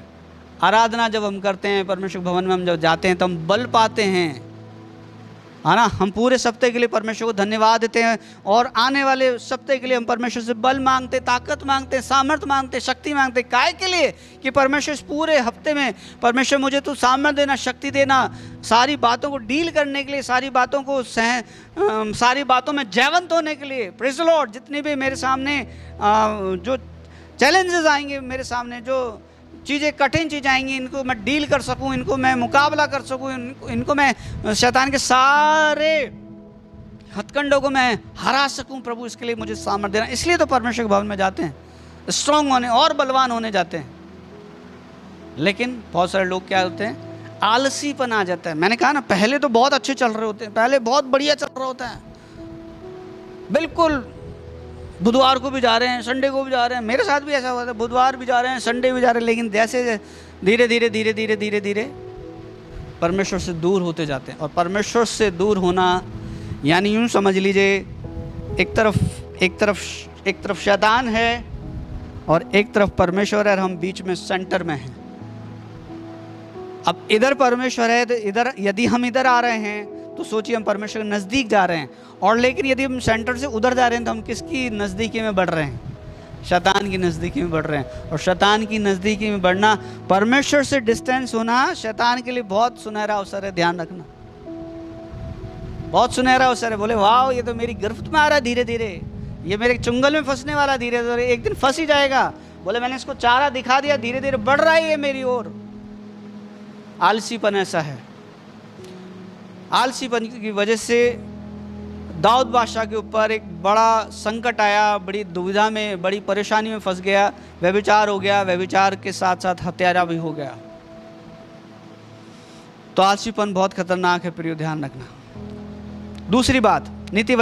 Speaker 2: आराधना जब हम करते हैं, परमेश्वर भवन में हम जब जाते हैं तो हम बल पाते हैं, है ना। हम पूरे सप्ताह के लिए परमेश्वर को धन्यवाद देते हैं और आने वाले सप्ताह के लिए हम परमेश्वर से बल मांगते, ताकत मांगते, सामर्थ मांगते, शक्ति मांगते। काय के लिए? कि परमेश्वर इस पूरे हफ्ते में परमेश्वर मुझे तू सामर्थ देना, शक्ति देना, सारी बातों को डील करने के लिए, सारी बातों को सारी बातों में जयवंत होने के लिए। Praise the Lord. जितनी भी मेरे सामने जो चैलेंजेस आएंगे, मेरे सामने जो चीज़ें, कठिन चीज़ें आएंगी, इनको मैं डील कर सकूं, इनको मैं मुकाबला कर सकूं, इनको मैं शैतान के सारे हथकंडों को मैं हरा सकूं। प्रभु इसके लिए मुझे सामर्थ देना। इसलिए तो परमेश्वर के भवन में जाते हैं, स्ट्रांग होने और बलवान होने जाते हैं। लेकिन बहुत सारे लोग क्या होते हैं? आलसीपन आ जाता है। मैंने कहा ना, पहले तो बहुत अच्छे चल रहे होते हैं, पहले बहुत बढ़िया चल रहा होता है, बिल्कुल बुधवार को भी जा रहे हैं, संडे को भी जा रहे हैं। मेरे साथ भी ऐसा हुआ था, बुधवार भी जा रहे हैं, संडे भी जा रहे हैं, लेकिन जैसे धीरे धीरे धीरे धीरे धीरे धीरे परमेश्वर से दूर होते जाते हैं। और परमेश्वर से दूर होना यानी यूँ समझ लीजिए, एक तरफ शैतान है और एक तरफ परमेश्वर है, और हम बीच में सेंटर में हैं। अब इधर परमेश्वर है, इधर यदि हम इधर आ रहे हैं तो सोचिए हम परमेश्वर के नज़दीक जा रहे हैं, और लेकिन यदि हम सेंटर से उधर जा रहे हैं तो हम किसकी नज़दीकी में बढ़ रहे हैं? शैतान की नज़दीकी में बढ़ रहे हैं। और शैतान की नज़दीकी में बढ़ना, परमेश्वर से डिस्टेंस होना शैतान के लिए बहुत सुनहरा अवसर है। ध्यान रखना, बहुत सुनहरा अवसर है। बोले वाह, ये तो मेरी गिरफ्त में आ रहा है धीरे धीरे, ये मेरे चुंगल में फंसने वाला धीरे धीरे, एक दिन फंस ही जाएगा। बोले मैंने इसको चारा दिखा दिया, धीरे धीरे बढ़ रहा है ये मेरी ओर। आलसीपन ऐसा है। आलसीपन की वजह से दाऊद बादशाह के ऊपर एक बड़ा संकट आया, बड़ी दुविधा में, बड़ी परेशानी में फंस गया। व्यभिचार हो गया, व्यभिचार के साथ साथ हत्यारा भी हो गया। तो आलसीपन बहुत खतरनाक है प्रियो, ध्यान रखना। दूसरी बात, नीति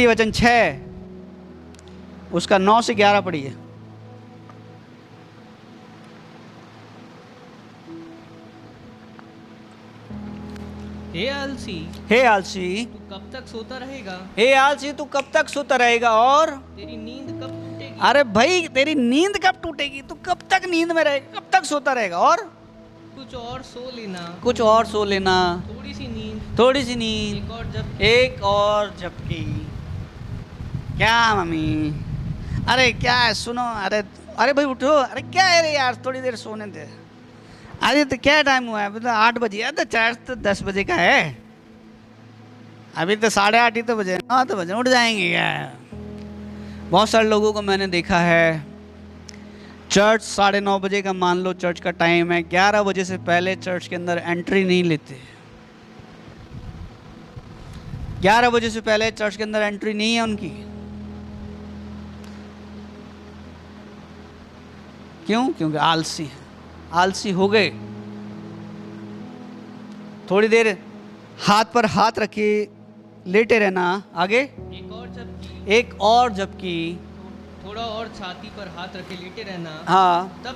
Speaker 2: वचन 6 उसका 9 से 11 पढ़िए।
Speaker 3: हे आलसी,
Speaker 2: तू
Speaker 3: कब तक सोता रहेगा?
Speaker 2: हे आलसी, तू कब तक सोता रहेगा और
Speaker 3: तेरी नींद कब टूटेगी?
Speaker 2: अरे भाई, तेरी नींद कब टूटेगी? तू कब तक नींद में रहेगा? कब तक सोता रहेगा? और
Speaker 3: कुछ और सो लेना,
Speaker 2: कुछ और सो लेना,
Speaker 3: थोड़ी सी नींद,
Speaker 2: थोड़ी सी नींद, एक और झपकी। क्या मम्मी? अरे क्या है, सुनो, अरे भाई उठो, अरे क्या है रे यार, थोड़ी देर सोने दे। अरे तो क्या टाइम हुआ है? मतलब 8 बजे है, तो चार्ज तो 10 बजे का है, अभी तो 8:30 ही तो बजे, 9 तो बजे, उठ जाएंगे क्या? बहुत सारे लोगों को मैंने देखा है, चर्च 9:30 बजे का मान लो चर्च का टाइम है, 11 बजे से पहले चर्च के अंदर एंट्री नहीं लेते। 11 बजे से पहले चर्च के अंदर एंट्री नहीं है उनकी। क्यों? क्योंकि आलसी है, आलसी हो गए। थोड़ी देर हाथ पर हाथ रखे लेटे रहना। आगे एक और झपकी,
Speaker 3: थोड़ा और छाती पर हाथ रखे लेटे रहना।
Speaker 2: हाँ,
Speaker 3: तब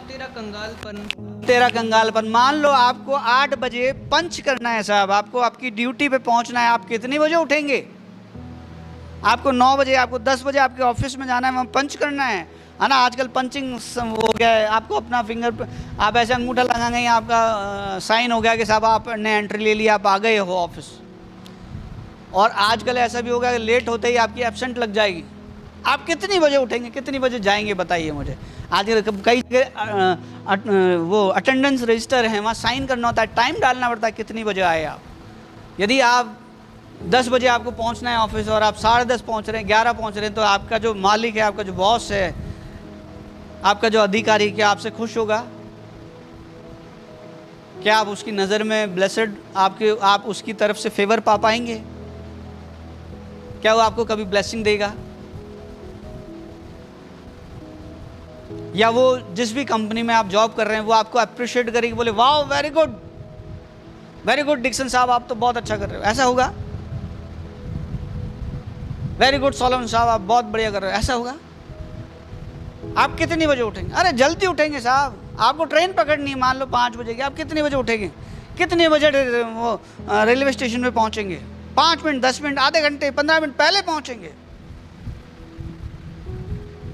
Speaker 2: तेरा कंगालपन। मान लो आपको 8 बजे पंच करना है साहब, आपको आपकी ड्यूटी पे पहुंचना है। आप कितनी बजे उठेंगे? आपको 9 बजे, आपको 10 बजे आपके ऑफिस में जाना है, वहाँ पंच करना है ना। आजकल पंचिंग हो गया है, आपको अपना फिंगर, आप ऐसे अंगूठा लगाएंगे, आपका साइन हो गया कि साहब आपने एंट्री ले लिया, आप आ गए हो ऑफिस। और आजकल ऐसा भी हो गया कि लेट होते ही आपकी एब्सेंट लग जाएगी। आप कितनी बजे उठेंगे, कितनी बजे जाएंगे, बताइए मुझे। आजकल कई जगह वो अटेंडेंस रजिस्टर है, वहाँ साइन करना होता है, टाइम डालना पड़ता है कितनी बजे आए आप। यदि आप 10 बजे आपको पहुँचना है ऑफिस और आप 10:30 पहुँच रहे हैं, 11 पहुँच रहे हैं, तो आपका जो मालिक है, आपका जो बॉस है, आपका जो अधिकारी, क्या आपसे खुश होगा? क्या आप उसकी नज़र में ब्लेसेड, आप उसकी तरफ से फेवर पा पाएंगे? क्या वो आपको कभी ब्लेसिंग देगा? या वो जिस भी कंपनी में आप जॉब कर रहे हैं वो आपको अप्रिशिएट करेगी, बोले वाह वेरी गुड डिक्सन साहब, आप तो बहुत अच्छा कर रहे हो, ऐसा होगा? वेरी गुड सोलोमन साहब, आप बहुत बढ़िया कर रहे हो, ऐसा होगा? आप कितनी बजे उठेंगे? अरे जल्दी उठेंगे साहब, आपको ट्रेन पकड़नी है, मान लो 5 बजे की, आप कितनी बजे उठेंगे? कितने बजे वो रेलवे स्टेशन पे पहुंचेंगे? 5 मिनट, 10 मिनट, आधे घंटे, 15 मिनट पहले पहुंचेंगे।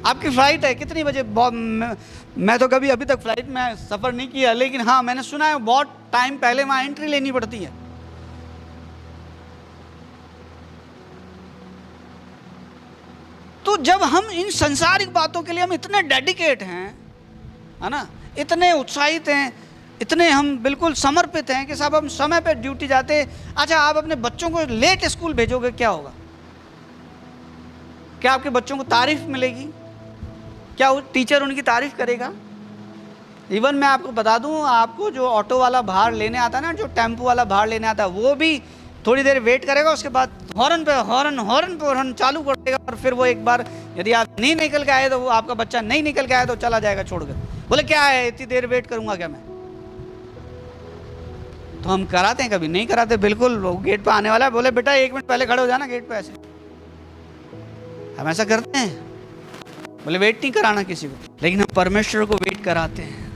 Speaker 2: आपकी फ्लाइट है कितनी बजे? मैं तो कभी अभी तक फ्लाइट में सफ़र नहीं किया, लेकिन हाँ मैंने सुना है बहुत टाइम पहले वहाँ एंट्री लेनी पड़ती है। तो जब हम इन संसारिक बातों के लिए हम इतने डेडिकेट हैं, है ना, इतने उत्साहित हैं, इतने हम बिल्कुल समर्पित हैं कि साहब हम समय पे ड्यूटी जाते। अच्छा, आप अपने बच्चों को लेट स्कूल भेजोगे, क्या होगा? क्या आपके बच्चों को तारीफ मिलेगी? क्या वो टीचर उनकी तारीफ करेगा? इवन मैं आपको बता दूं, आपको जो ऑटो वाला बाहर लेने आता है ना, जो टेम्पो वाला बाहर लेने आता है, वो भी थोड़ी देर वेट करेगा, उसके बाद हॉर्न पे हॉर्न चालू कर देगा, और फिर वो एक बार यदि आप नहीं निकल के आए तो वो आपका बच्चा नहीं निकल के आया तो चला जाएगा छोड़कर। बोले क्या है, इतनी देर वेट करूंगा क्या मैं? तो हम कराते हैं? कभी नहीं कराते। बिल्कुल, वो गेट पे आने वाला है, बोले बेटा 1 मिनट पहले खड़े हो जाना गेट पे, ऐसे हम ऐसा करते हैं? बोले वेट नहीं कराना किसी को, लेकिन हम परमेश्वर को वेट कराते हैं।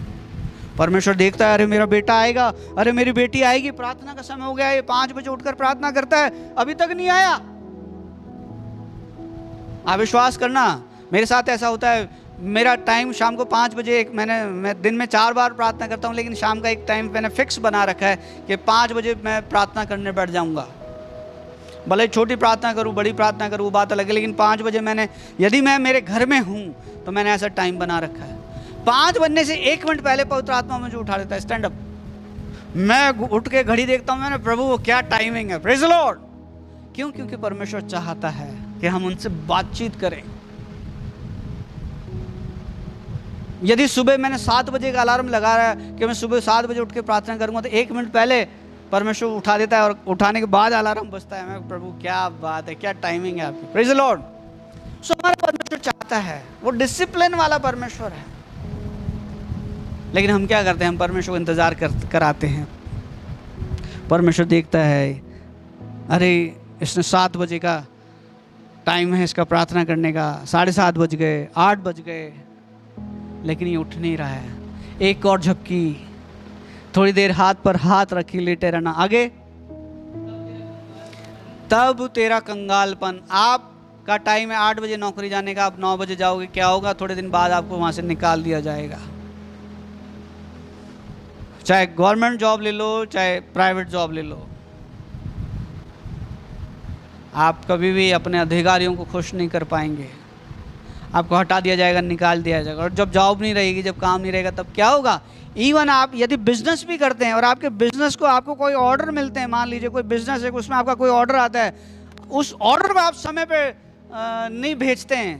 Speaker 2: परमेश्वर देखता है, अरे मेरा बेटा आएगा, अरे मेरी बेटी आएगी, प्रार्थना का समय हो गया, ये 5 बजे उठकर प्रार्थना करता है, अभी तक नहीं आया। आप विश्वास करना, मेरे साथ ऐसा होता है। मेरा टाइम शाम को 5 बजे, मैं दिन में 4 बार प्रार्थना करता हूँ, लेकिन शाम का एक टाइम मैंने फिक्स बना रखा है कि 5 बजे मैं प्रार्थना करने बैठ जाऊँगा। भले छोटी प्रार्थना करूँ, बड़ी प्रार्थना करूँ, वो बात अलग है, लेकिन 5 बजे यदि मैं मेरे घर में हूँ तो मैंने ऐसा टाइम बना रखा है। 5 बजने से 1 मिनट पहले पवित्र आत्मा मुझे उठा देता है, स्टैंड अप। मैं उठ के घड़ी देखता हूँ, मैंने प्रभु वो क्या टाइमिंग है, प्रेज द लॉर्ड। क्यों? क्योंकि परमेश्वर चाहता है कि हम उनसे बातचीत करें। यदि सुबह मैंने 7 बजे का अलार्म लगा रहा है कि मैं सुबह 7 बजे उठ के प्रार्थना करूंगा, तो 1 मिनट पहले परमेश्वर उठा देता है, और उठाने के बाद अलार्म बजता है। मैं प्रभु क्या बात है, क्या टाइमिंग है आपकी, प्रेज द लॉर्ड। सो हमारा परमेश्वर चाहता है, वो डिसिप्लिन वाला परमेश्वर है। लेकिन हम क्या करते हैं? हम परमेश्वर को इंतज़ार कराते हैं। परमेश्वर देखता है, अरे इसने 7 बजे का टाइम है इसका प्रार्थना करने का, 7:30 बज गए, 8 बज गए, लेकिन ये उठ नहीं रहा है। एक और झपकी, थोड़ी देर हाथ पर हाथ रखी लेटे रहना, आगे। तब तेरा कंगालपन, आपका टाइम है 8 बजे नौकरी जाने का, आप 9 बजे जाओगे, क्या होगा? थोड़े दिन बाद आपको वहाँ से निकाल दिया जाएगा। चाहे गवर्नमेंट जॉब ले लो, चाहे प्राइवेट जॉब ले लो, आप कभी भी अपने अधिकारियों को खुश नहीं कर पाएंगे। आपको हटा दिया जाएगा, निकाल दिया जाएगा। और जब जॉब नहीं रहेगी, जब काम नहीं रहेगा, तब क्या होगा? इवन आप यदि बिजनेस भी करते हैं और आपके बिजनेस को आपको कोई ऑर्डर मिलते हैं, मान लीजिए कोई बिजनेस है, उसमें आपका कोई ऑर्डर आता है, उस ऑर्डर को आप समय पे नहीं भेजते हैं,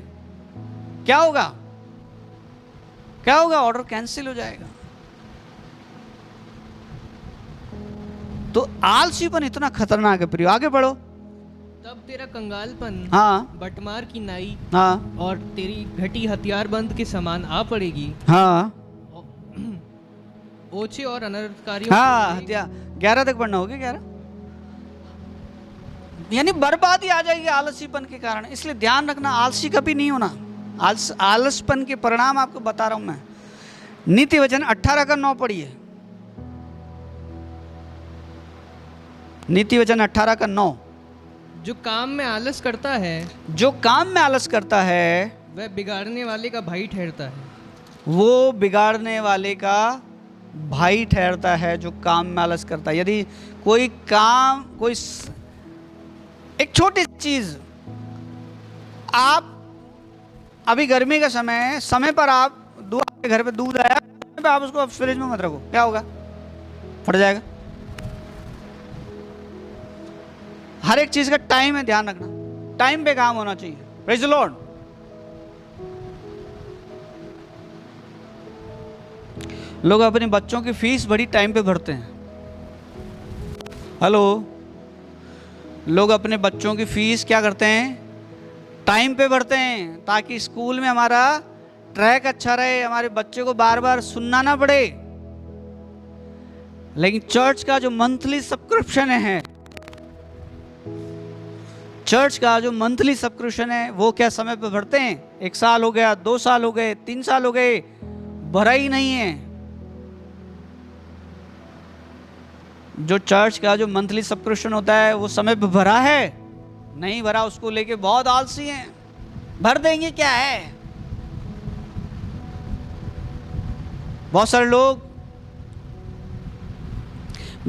Speaker 2: क्या होगा? क्या होगा? ऑर्डर कैंसिल हो जाएगा। तो आलसीपन इतना खतरनाक है प्रियो। आगे बढ़ो।
Speaker 3: तब तेरा कंगालपन,
Speaker 2: हाँ,
Speaker 3: बटमार की नाई,
Speaker 2: हाँ,
Speaker 3: और तेरी घटी हथियारबंद के समान आ पड़ेगी।
Speaker 2: हाँ,
Speaker 3: ओछे और अनर्थकारियों,
Speaker 2: हाँ, 11 तक पढ़ना होगा। 11 यानी बर्बादी आ जाएगी आलसीपन के कारण। इसलिए ध्यान रखना, आलसी कभी नहीं होना। आलसपन के परिणाम आपको बता रहा हूं मैं। नीति वचन 18:9 पढ़िए। नीति वचन 18:9।
Speaker 3: जो काम में आलस करता है,
Speaker 2: जो काम में आलस करता है,
Speaker 3: वह बिगाड़ने वाले का भाई ठहरता है।
Speaker 2: वो बिगाड़ने वाले का भाई ठहरता है जो काम में आलस करता है। यदि कोई काम, एक छोटी चीज, आप अभी गर्मी का समय है, समय पर आप आपके घर पे दूध आया, आप उसको फ्रिज में मत रखो, क्या होगा? फट जाएगा। हर एक चीज का टाइम है, ध्यान रखना, टाइम पे काम होना चाहिए। Praise the Lord. लोग अपने बच्चों की फीस बड़ी टाइम पे भरते हैं। हेलो, लोग अपने बच्चों की फीस क्या करते हैं? टाइम पे भरते हैं, ताकि स्कूल में हमारा ट्रैक अच्छा रहे, हमारे बच्चे को बार बार सुनना ना पड़े। लेकिन चर्च का जो मंथली सब्सक्रिप्शन है, चर्च का जो मंथली सब्सक्रिप्शन है वो क्या समय पे भरते हैं? 1 साल हो गया, 2 साल हो गए, 3 साल हो गए, भरा ही नहीं है। जो चर्च का जो मंथली सब्सक्रिप्शन होता है वो समय पे भरा है? नहीं भरा, उसको लेके बहुत आलसी हैं। भर देंगे क्या है। बहुत सारे लोग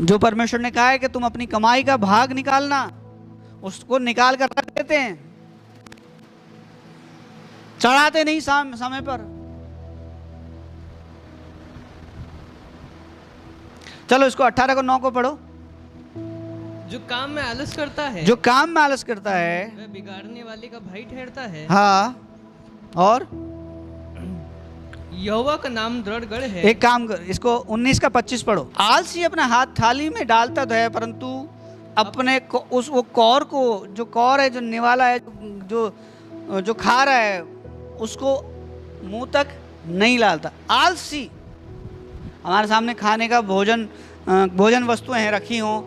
Speaker 2: जो परमेश्वर ने कहा है कि तुम अपनी कमाई का भाग निकालना, उसको निकाल कर रख देते हैं, चढ़ाते नहीं समय पर। चलो इसको 18 को 9 को पढ़ो।
Speaker 3: जो काम में आलस करता है,
Speaker 2: जो काम में आलस करता है
Speaker 3: वह बिगाड़ने वाले का भाई ठहरता है।
Speaker 2: हाँ, और
Speaker 3: यहोवा का नाम दृढ़ गढ़ है।
Speaker 2: एक काम कर, इसको 19 का 25 पढ़ो। आलसी अपना हाथ थाली में डालता तो है, परंतु अपने उस वो कौर को, जो कौर है, जो निवाला है, जो खा रहा है, उसको मुंह तक नहीं डालता। आलसी। हमारे सामने खाने का भोजन वस्तुएं हैं रखी हों,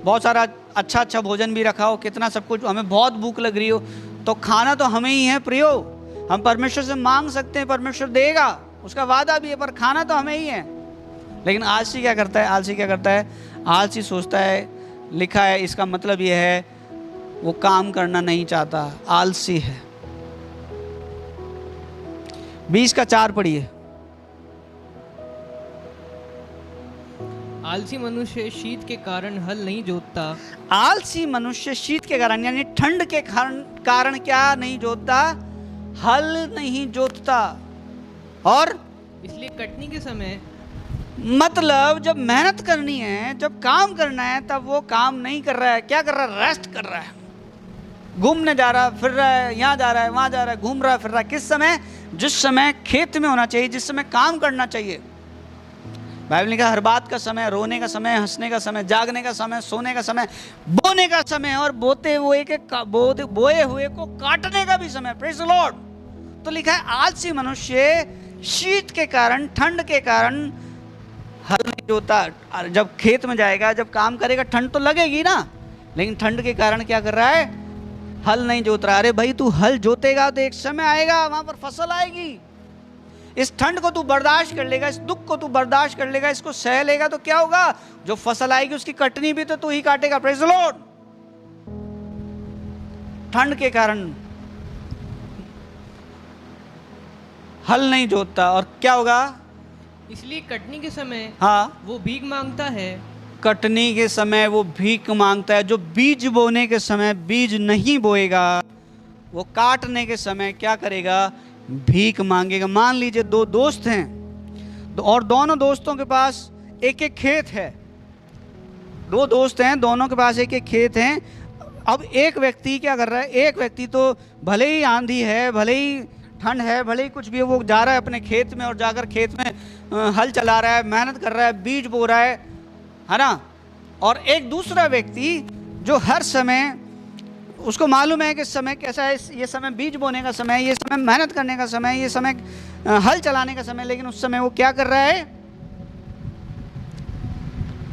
Speaker 2: बहुत सारा अच्छा भोजन भी रखा हो, कितना सब कुछ, हमें बहुत भूख लग रही हो, तो खाना तो हमें ही है प्रियो। हम परमेश्वर से मांग सकते हैं, परमेश्वर देगा, उसका वादा भी है, पर खाना तो हमें ही है। लेकिन आलसी क्या करता है? आलसी सोचता है, लिखा है, इसका मतलब यह है वो काम करना नहीं चाहता, आलसी है। 20 का 4 पढ़िए।
Speaker 3: आलसी मनुष्य शीत के कारण हल नहीं जोतता।
Speaker 2: आलसी मनुष्य शीत के कारण, यानी ठंड के कारण क्या नहीं जोतता? हल नहीं जोतता। और
Speaker 3: इसलिए कटनी के समय,
Speaker 2: मतलब जब मेहनत करनी है, जब काम करना है, तब वो काम नहीं कर रहा है। क्या कर रहा है? रेस्ट कर रहा है, घूमने जा रहा है, फिर रहा है, यहाँ जा रहा है, वहाँ जा रहा है, घूम रहा है, फिर रहा है। किस समय? जिस समय खेत में होना चाहिए, जिस समय काम करना चाहिए। बाइबल ने कहा हर बात का समय, रोने का समय, हंसने का समय, जागने का समय, सोने का समय, बोने का समय, और बोए हुए को काटने का भी समय। Praise the Lord. तो लिखा है आलसी मनुष्य शीत के कारण, ठंड के कारण हल नहीं जोता। जब खेत में जाएगा, जब काम करेगा, ठंड तो लगेगी ना, लेकिन ठंड के कारण क्या कर रहा है? हल नहीं जोत रहा। अरे भाई, तू हल जोतेगा तो एक समय आएगा, वहां पर फसल आएगी। इस ठंड को तू बर्दाश्त कर लेगा, इस दुख को तू बर्दाश्त कर लेगा, इसको सह लेगा, तो क्या होगा? जो फसल आएगी उसकी कटनी भी तो तू ही काटेगा। Praise the Lord. ठंड के कारण हल नहीं जोतता, और क्या होगा?
Speaker 3: इसलिए कटनी के समय,
Speaker 2: हाँ,
Speaker 3: वो भीख मांगता है।
Speaker 2: कटनी के समय वो भीख मांगता है। जो बीज बोने के समय बीज नहीं बोएगा, वो काटने के समय क्या करेगा? भीख मांगेगा। मान लीजिए 2 दोस्त हैं, और दोनों दोस्तों के पास एक एक खेत है। 2 दोस्त हैं, दोनों के पास एक एक खेत हैं। अब एक व्यक्ति क्या कर रहा है? एक व्यक्ति तो भले ही आंधी है, भले ही ठंड है, भले ही कुछ भी, वो जा रहा है अपने खेत में, और जाकर खेत में हल चला रहा है, मेहनत कर रहा है, बीज बो रहा है ना। और एक दूसरा व्यक्ति जो हर समय, उसको मालूम है कि समय कैसा है, ये समय बीज बोने का समय है, ये समय मेहनत करने का समय है, ये समय हल चलाने का समय, लेकिन उस समय वो क्या कर रहा है?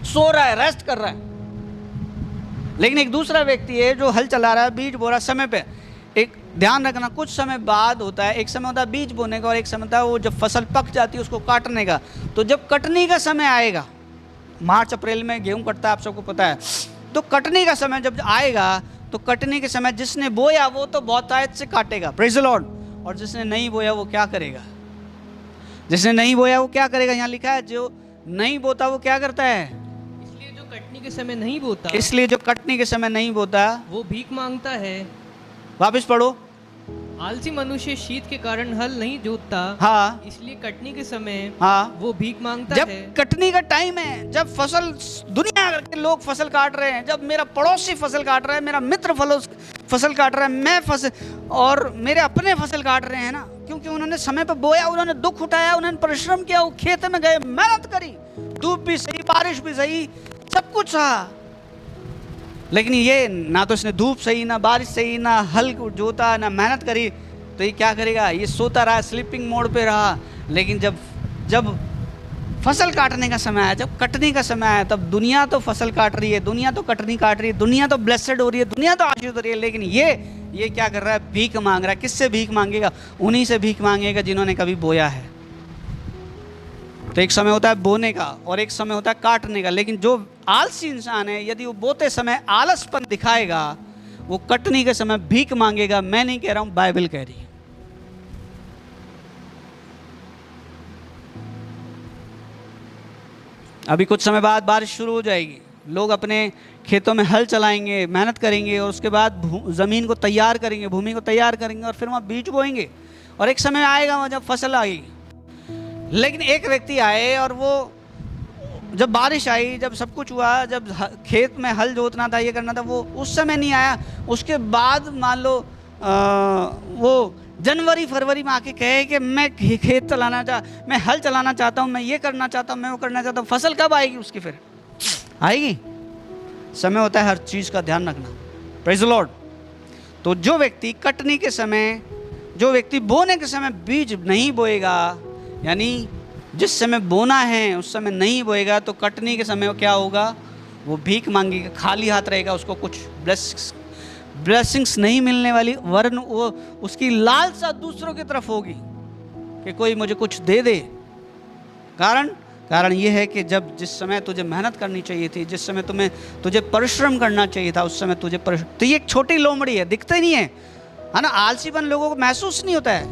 Speaker 2: सो रहा है, रेस्ट कर रहा है। लेकिन एक दूसरा व्यक्ति है जो हल चला रहा है, बीज बो रहा है समय पे। एक ध्यान रखना, कुछ समय बाद होता है, एक समय होता है बीज बोने का, और एक समय होता है वो जब फसल पक जाती है उसको काटने का। तो जब कटनी का समय आएगा, मार्च अप्रैल में गेहूं कटता है, आप सबको पता है, तो कटनी का समय जब आएगा, तो कटनी के समय जिसने बोया वो तो बहुतायत से काटेगा। Praise the Lord. और जिसने नहीं बोया वो क्या करेगा? जिसने नहीं बोया वो क्या करेगा? यहाँ लिखा है जो नहीं बोता वो क्या करता है?
Speaker 3: इसलिए जो कटनी के समय नहीं बोता,
Speaker 2: इसलिए जो कटनी के समय नहीं बोता
Speaker 3: वो भीख मांगता है।
Speaker 2: वापस पढ़ो।
Speaker 3: आलसी मनुष्य शीत के कारण हल नहीं जोतता।
Speaker 2: हाँ,
Speaker 3: इसलिए कटनी के समय,
Speaker 2: हाँ,
Speaker 3: वो भीख मांगता
Speaker 2: जब
Speaker 3: है।
Speaker 2: कटनी का टाइम है, जब फसल, दुनिया के लोग फसल काट रहे हैं, जब मेरा पड़ोसी फसल काट रहा है, मेरा मित्र फसल काट रहा है, मैं फसल, और मेरे अपने फसल काट रहे हैं ना, क्योंकि उन्होंने समय पर बोया, उन्होंने दुख उठाया, उन्होंने परिश्रम किया, वो खेत में गए, मेहनत करी, धूप भी सही, बारिश भी सही, सब कुछ सहा। लेकिन ये ना तो इसने धूप सही, ना बारिश सही, ना हल जोता, ना मेहनत करी, तो ये क्या करेगा? ये सोता रहा, स्लीपिंग मोड पे रहा। लेकिन जब फसल काटने का समय आया, जब कटने का समय आया, तब दुनिया तो फसल काट रही है, दुनिया तो कटनी काट रही है, दुनिया तो ब्लेसेड हो रही है, दुनिया तो आशीष हो रही है, लेकिन ये क्या कर रहा है? भीख मांग रहा है। किससे भीख मांगेगा? उन्हीं से भीख मांगेगा जिन्होंने कभी बोया है। तो एक समय होता है बोने का और एक समय होता है काटने का। लेकिन जो आलसी इंसान है, यदि वो बोते समय आलसपन दिखाएगा, वो कटने के समय भीख मांगेगा। मैं नहीं कह रहा हूं, बाइबल कह रही है। अभी कुछ समय बाद बारिश शुरू हो जाएगी, लोग अपने खेतों में हल चलाएंगे, मेहनत करेंगे और उसके बाद ज़मीन को तैयार करेंगे, भूमि को तैयार करेंगे और फिर वहाँ बीज बोएंगे और एक समय आएगा वहाँ जब फसल आएगी। लेकिन एक व्यक्ति आए और वो जब बारिश आई, जब सब कुछ हुआ, जब खेत में हल जोतना था, ये करना था, वो उस समय नहीं आया। उसके बाद मान लो वो जनवरी फरवरी में आके कहे कि मैं खेत चलाना मैं हल चलाना चाहता हूँ, मैं ये करना चाहता हूँ, मैं वो करना चाहता हूँ। फसल कब आएगी उसकी? फिर आएगी। समय होता है हर चीज़ का ध्यान रखना। Praise the Lord. तो जो व्यक्ति कटने के समय, जो व्यक्ति बोने के समय बीज नहीं बोएगा, यानी जिस समय बोना है उस समय नहीं बोएगा, तो कटने के समय क्या होगा? वो भीख मांगेगा, खाली हाथ रहेगा, उसको कुछ ब्लेसिंग्स नहीं मिलने वाली, वरन वो उसकी लालसा दूसरों की तरफ होगी कि कोई मुझे कुछ दे दे। कारण ये है कि जब जिस समय तुझे मेहनत करनी चाहिए थी, जिस समय तुझे परिश्रम करना चाहिए था, उस समय तुझे तो ये एक छोटी लोमड़ी है, दिखता ही नहीं है ना। आलसीपन लोगों को महसूस नहीं होता है,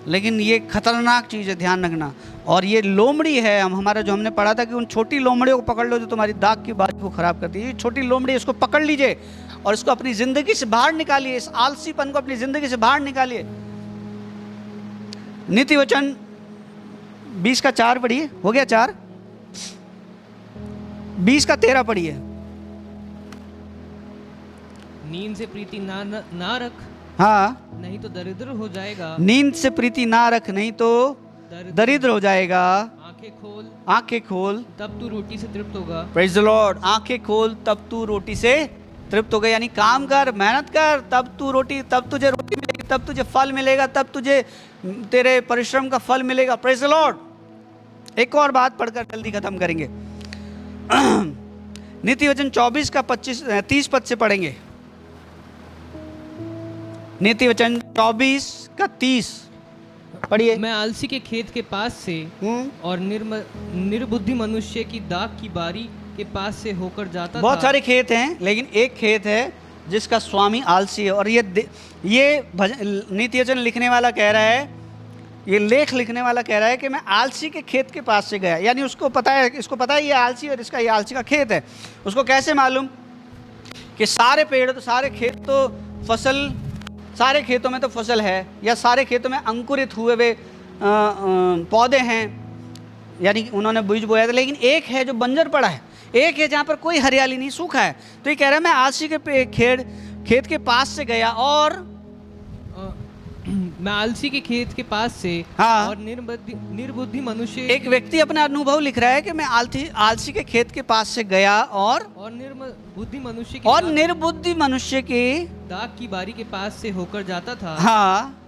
Speaker 2: लेकिन ये खतरनाक चीज़ है, ध्यान रखना। और ये लोमड़ी है, हमारा जो हमने पढ़ा था कि उन छोटी लोमड़ियों को पकड़ लो जो तुम्हारी दाग की बारी को खराब करती है। ये छोटी लोमड़ी, इसको पकड़ लीजिए और इसको अपनी ज़िंदगी से बाहर निकालिए, इस आलसीपन को अपनी ज़िंदगी से बाहर निकालिए। नीति वचन 20:4 पढ़िए। हो गया 4? 20:13 पढ़िए।
Speaker 3: नींद से प्रीति ना रख,
Speaker 2: हाँ,
Speaker 3: नहीं तो दरिद्र हो जाएगा।
Speaker 2: नींद से प्रीति ना रख, नहीं तो दरिद्र हो जाएगा। आंखें खोल
Speaker 3: तब तू रोटी से तृप्त होगा।
Speaker 2: Praise the Lord. आंखें खोल तब तू रोटी से तृप्त होगा, यानी काम कर, मेहनत कर, तब तुझे रोटी मिलेगी, तब तुझे फल मिलेगा, तब तुझे तेरे परिश्रम का फल मिलेगा। Praise the Lord. एक और बात पढ़कर जल्दी खत्म करेंगे। नीति वचन 24:30 पद से पढ़ेंगे। नीति वचन 24:30 पढ़िए।
Speaker 3: मैं आलसी के खेत के पास से और निर्बुद्धि मनुष्य की दाख की बारी के पास से होकर जाता था।
Speaker 2: बहुत सारे खेत हैं, लेकिन एक खेत है जिसका स्वामी आलसी है। और ये नीति वचन लिखने वाला कह रहा है, ये लेख लिखने वाला कह रहा है कि मैं आलसी के खेत के पास से गया। यानी उसको पता है, इसको पता है ये आलसी और इसका ये आलसी का खेत है। उसको कैसे मालूम कि सारे पेड़ तो, सारे खेत तो फसल, सारे खेतों में तो फसल है, या सारे खेतों में अंकुरित हुए हुए पौधे हैं, यानी उन्होंने बीज बोया था। लेकिन एक है जो बंजर पड़ा है, एक है जहाँ पर कोई हरियाली नहीं, सूखा है। तो ये कह रहा है मैं आलसी के खेत के पास से गया और
Speaker 3: मैं आलसी के खेत के पास से,
Speaker 2: हाँ,
Speaker 3: और निर्बुद्धि मनुष्य,
Speaker 2: एक व्यक्ति अपना अनुभव लिख रहा है कि मैं आलसी के खेत के पास से गया और निर्बुद्धि मनुष्य की
Speaker 3: दाख की बारी के पास से होकर जाता था।
Speaker 2: हाँ,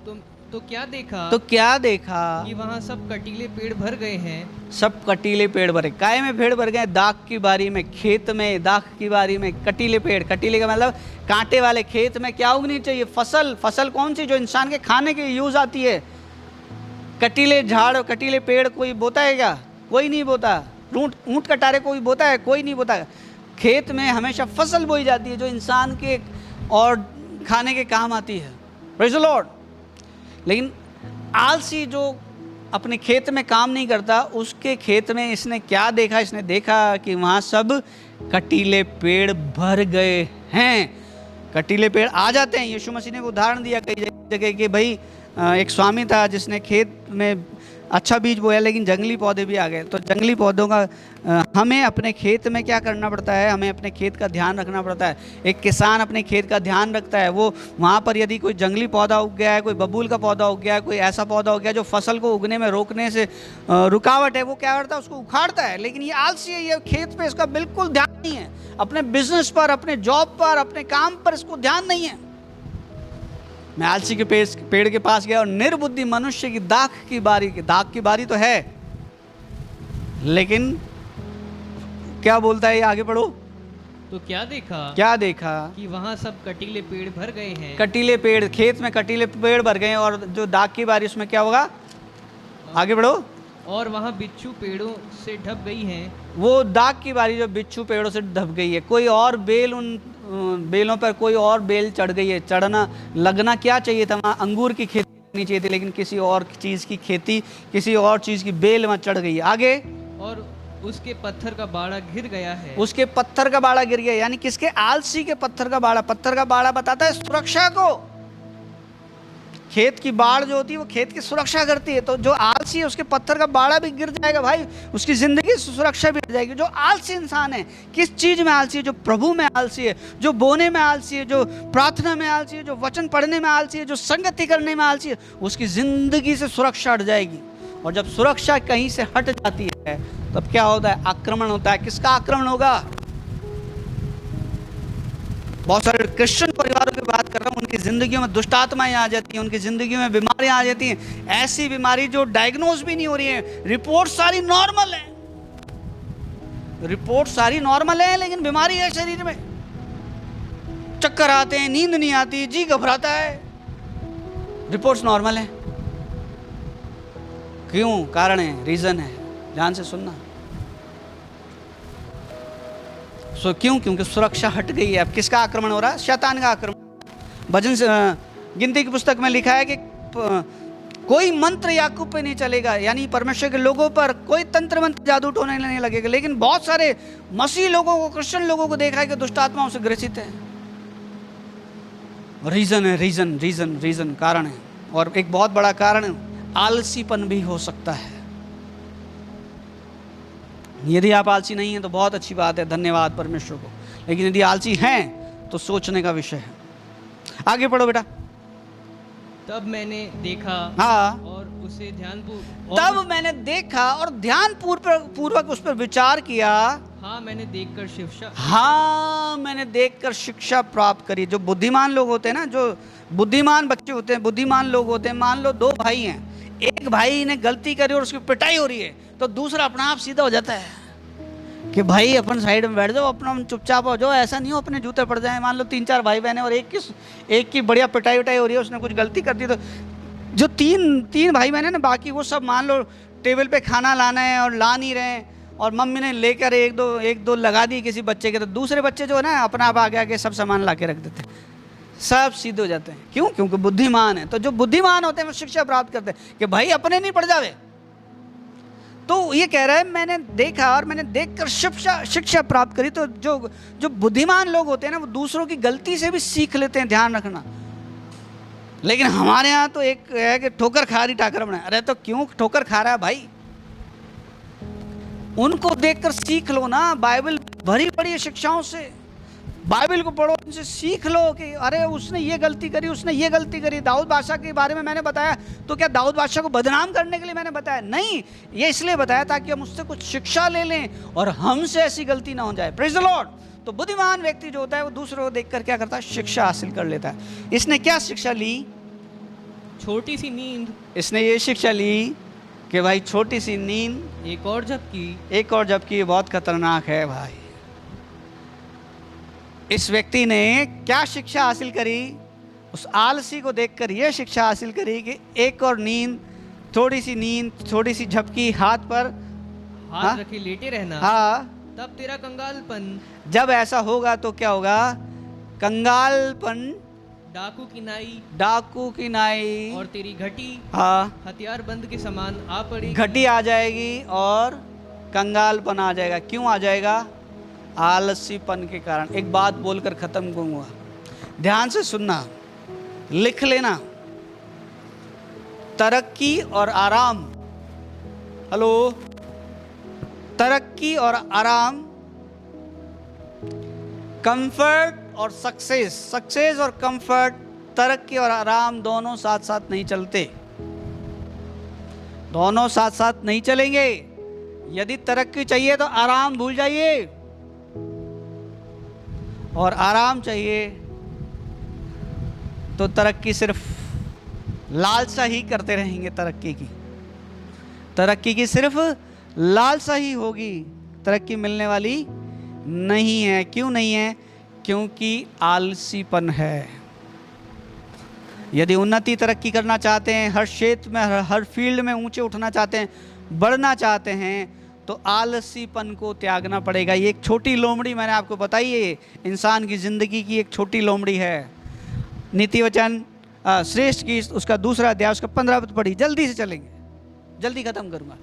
Speaker 3: तो क्या देखा कि वहाँ सब कटीले पेड़ भर गए हैं।
Speaker 2: सब कटीले पेड़ भरे, काय में पेड़ भर गए? दाख की बारी में, खेत में, दाख की बारी में कटीले पेड़। कटीले का मतलब कांटे वाले खेत में क्या उगनी चाहिए? फसल कौन सी? जो इंसान के खाने के यूज आती है। कटीले झाड़, कटीले पेड़ कोई बोता है क्या? कोई नहीं बोता। ऊंट कटारे कोई बोता है? कोई नहीं बोता। खेत में हमेशा फसल बोई जाती है जो इंसान के और खाने के काम आती है। Praise the Lord. लेकिन आलसी जो अपने खेत में काम नहीं करता, उसके खेत में इसने क्या देखा? इसने देखा कि वहाँ सब कटीले पेड़ भर गए हैं। कटीले पेड़ आ जाते हैं। यीशु मसीह ने उदाहरण दिया कई जगह कि भाई एक स्वामी था जिसने खेत में अच्छा बीज बोया, लेकिन जंगली पौधे भी आ गए। तो जंगली पौधों का हमें अपने खेत में क्या करना पड़ता है? हमें अपने खेत का ध्यान रखना पड़ता है। एक किसान अपने खेत का ध्यान रखता है। वो वहाँ पर यदि कोई जंगली पौधा उग गया है, कोई बबूल का पौधा उग गया है, कोई ऐसा पौधा उग गया जो फसल को उगने में रोकने से रुकावट है, वो क्या करता है? उसको उखाड़ता है। लेकिन ये आलसी है, ये खेत पे इसका बिल्कुल ध्यान नहीं है। अपने बिजनेस पर, अपने जॉब पर, अपने काम पर इसको ध्यान नहीं है। मैं आलसी के पेड़ के पास गया और निर्बुद्धि मनुष्य की दाख की बारी तो है, लेकिन क्या बोलता है ये, आगे पढ़ो।
Speaker 3: तो क्या देखा
Speaker 2: क्या देखा
Speaker 3: कि वहाँ सब कटीले पेड़ भर गए हैं।
Speaker 2: कटीले पेड़, खेत में कटीले पेड़ भर गए, और जो दाग की बारी उसमें क्या होगा, आगे बढ़ो।
Speaker 3: और वहाँ बिच्छू पेड़ों से ढप गई हैं।
Speaker 2: वो दाग की बारी जो बिच्छू पेड़ों से ढप गई है, कोई और बेल, उन बेलों पर कोई और बेल चढ़ गई है। चढ़ना, लगना क्या चाहिए था, वहाँ अंगूर की खेती करनी चाहिए थी, लेकिन किसी और चीज़ की खेती, किसी और चीज़ की बेल वहाँ चढ़ गई है। आगे,
Speaker 3: और उसके पत्थर का बाड़ा गिर गया है।
Speaker 2: उसके पत्थर का बाड़ा गिर गया, यानी किसके, आलसी के पत्थर का बाड़ा। पत्थर का बाड़ा बताता है सुरक्षा को। खेत की बाढ़ जो होती है वो खेत की सुरक्षा करती है, तो जो आलसी है उसके पत्थर का बाड़ा भी गिर जाएगा भाई, उसकी जिंदगी की सुरक्षा भी गिर जाएगी। जो आलसी इंसान है, किस चीज में आलसी है, जो प्रभु में आलसी है, जो बोने में आलसी है, जो प्रार्थना में आलसी है, जो वचन पढ़ने में आलसी है, जो संगति करने में आलसी है, उसकी जिंदगी से सुरक्षा हट जाएगी। और जब सुरक्षा कहीं से हट जाती है तब क्या होता है, आक्रमण होता है। किसका आक्रमण होगा, बहुत सारे क्रिश्चियन परिवारों की बात कर रहा हूँ, उनकी जिंदगियों में दुष्ट आत्माएं आ जाती हैं, उनकी जिंदगी में बीमारियां आ जाती हैं, ऐसी बीमारी जो डायग्नोज भी नहीं हो रही है, रिपोर्ट सारी नॉर्मल है, रिपोर्ट सारी नॉर्मल है, लेकिन बीमारी है शरीर में, चक्कर आते हैं, नींद नहीं आती, जी घबराता है, रिपोर्ट्स नॉर्मल है। क्यों, कारण है, रीजन है, ध्यान से सुनना। क्यों, क्योंकि सुरक्षा हट गई है। अब किसका आक्रमण हो रहा है, शैतान का आक्रमण। भजन गिनती की पुस्तक में लिखा है कि कोई मंत्र याकूब पे नहीं चलेगा, यानी परमेश्वर के लोगों पर कोई तंत्र मंत्र जादू टोने नहीं लगेगा। लेकिन बहुत सारे मसीह लोगों को, क्रिश्चियन लोगों को देखा है कि दुष्ट आत्माओं से ग्रसित है। रीजन है, रीजन रीजन रीजन कारण है। और एक बहुत बड़ा कारण आलसीपन भी हो सकता है। यदि आप आलसी नहीं हैं तो बहुत अच्छी बात है, धन्यवाद परमेश्वर को। लेकिन यदि आलसी हैं तो सोचने का विषय है। आगे पढ़ो बेटा।
Speaker 3: तब मैंने देखा,
Speaker 2: हाँ,
Speaker 3: और उसे
Speaker 2: तब मैंने देखा और ध्यान पूर्वक उस पर विचार किया।
Speaker 3: हाँ, मैंने देखकर शिक्षा,
Speaker 2: हाँ, मैंने देखकर शिक्षा प्राप्त करी। जो बुद्धिमान लोग होते हैं ना, जो बुद्धिमान बच्चे होते हैं, बुद्धिमान लोग होते हैं, मान लो दो भाई हैं, एक भाई ने गलती करी और उसकी पिटाई हो रही है, तो दूसरा अपना आप सीधा हो जाता है कि भाई अपन साइड में बैठ जाओ, अपना चुपचाप हो जाओ, ऐसा नहीं हो अपने जूते पड़ जाए। मान लो 3-4 भाई बहन है और एक की बढ़िया पिटाई उटाई हो रही है, उसने कुछ गलती कर दी, तो जो तीन भाई बहन है ना, बाकी वो सब मान लो टेबल पे खाना लाना है और ला नहीं रहे हैं, और मम्मी ने लेकर एक दो लगा दी किसी बच्चे के, तो दूसरे बच्चे जो है ना अपना आप आगे आगे सब सामान ला के रख देते हैं, सब सीधे हो जाते हैं। क्यों, क्योंकि बुद्धिमान है। तो जो बुद्धिमान होते हैं वो शिक्षा प्राप्त करते हैं कि भाई अपने नहीं पड़ जावे। तो ये कह रहा है मैंने देखा और मैंने देखकर शिक्षा प्राप्त करी। तो जो बुद्धिमान लोग होते हैं ना, वो दूसरों की गलती से भी सीख लेते हैं, ध्यान रखना। लेकिन हमारे यहाँ तो एक है कि ठोकर खा रही टाकर बना। अरे तो क्यों ठोकर खा रहा है भाई, उनको देखकर सीख लो ना। बाइबल भरी पड़ी है शिक्षाओं से, बाइबल को पढ़ो, उनसे सीख लो कि अरे उसने ये गलती करी, उसने ये गलती करी। दाऊद बादशाह के बारे में मैंने बताया, तो क्या दाऊद बादशाह को बदनाम करने के लिए मैंने बताया? नहीं, ये इसलिए बताया ताकि हम उससे कुछ शिक्षा ले लें और हमसे ऐसी गलती ना हो जाए। Praise the Lord. तो बुद्धिमान व्यक्ति जो होता है वो दूसरों को देखकर क्या करता है, शिक्षा हासिल कर लेता है। इसने क्या शिक्षा ली?
Speaker 3: छोटी सी नींद।
Speaker 2: इसने ये शिक्षा ली कि भाई छोटी सी नींद,
Speaker 3: एक और झपकी
Speaker 2: बहुत खतरनाक है भाई। इस व्यक्ति ने क्या शिक्षा हासिल करी? उस आलसी को देखकर यह शिक्षा हासिल करी कि एक और नींद, थोड़ी सी झपकी, हाथ पर
Speaker 3: हाथ रखे लेटे रहना।
Speaker 2: हाँ,
Speaker 3: तब तेरा कंगालपन,
Speaker 2: जब ऐसा होगा तो क्या होगा? कंगालपन, डाकू की नाई
Speaker 3: और तेरी घटी,
Speaker 2: हाँ,
Speaker 3: हथियार बंद के समान आ पड़ेगी।
Speaker 2: घटी आ जाएगी और कंगालपन आ जाएगा। क्यों आ जाएगा? आलसीपन के कारण। एक बात बोलकर खत्म करूंगा, ध्यान से सुनना, लिख लेना। तरक्की और आराम, हेलो, तरक्की और आराम, कंफर्ट और सक्सेस और कंफर्ट, तरक्की और आराम दोनों साथ साथ नहीं चलते, दोनों साथ साथ नहीं चलेंगे। यदि तरक्की चाहिए तो आराम भूल जाइए, और आराम चाहिए तो तरक्की सिर्फ लालसा ही करते रहेंगे। तरक्की की सिर्फ लालसा ही होगी, तरक्की मिलने वाली नहीं है। क्यों नहीं है? क्योंकि आलसीपन है। यदि उन्नति तरक्की करना चाहते हैं, हर क्षेत्र में हर फील्ड में ऊंचे उठना चाहते हैं, बढ़ना चाहते हैं, तो आलसीपन को त्यागना पड़ेगा। ये एक छोटी लोमड़ी मैंने आपको बताई है, इंसान की ज़िंदगी की एक छोटी लोमड़ी है। नीति वचन श्रेष्ठ की उसका दूसरा अध्याय उसका 15 पद पढ़ी, जल्दी से चलेंगे, जल्दी खत्म करूंगा।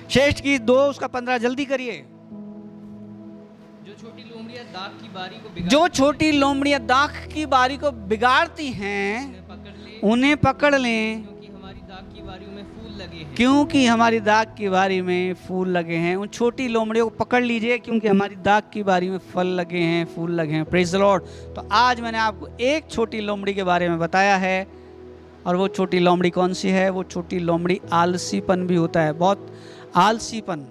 Speaker 2: श्रेष्ठ की 2 उसका 15 जल्दी करिए।
Speaker 3: जो छोटी लोमड़ियां दाख की बारी को बिगाड़
Speaker 2: जो छोटी लोमड़ियां दाख की बारी को बिगाड़ती हैं, उन्हें पकड़ लें,
Speaker 3: क्योंकि हमारी दाख की बारियों में फूल लगे हैं।
Speaker 2: क्योंकि हमारी दाग की बारी में फूल लगे हैं। उन छोटी लोमड़ियों को पकड़ लीजिए, क्योंकि हमारी दाग की बारी में फल लगे हैं, फूल लगे हैं। Praise the Lord. तो आज मैंने आपको एक छोटी लोमड़ी के बारे में बताया है, और वो छोटी लोमड़ी कौन सी है? वो छोटी लोमड़ी आलसीपन भी होता है, बहुत आलसीपन।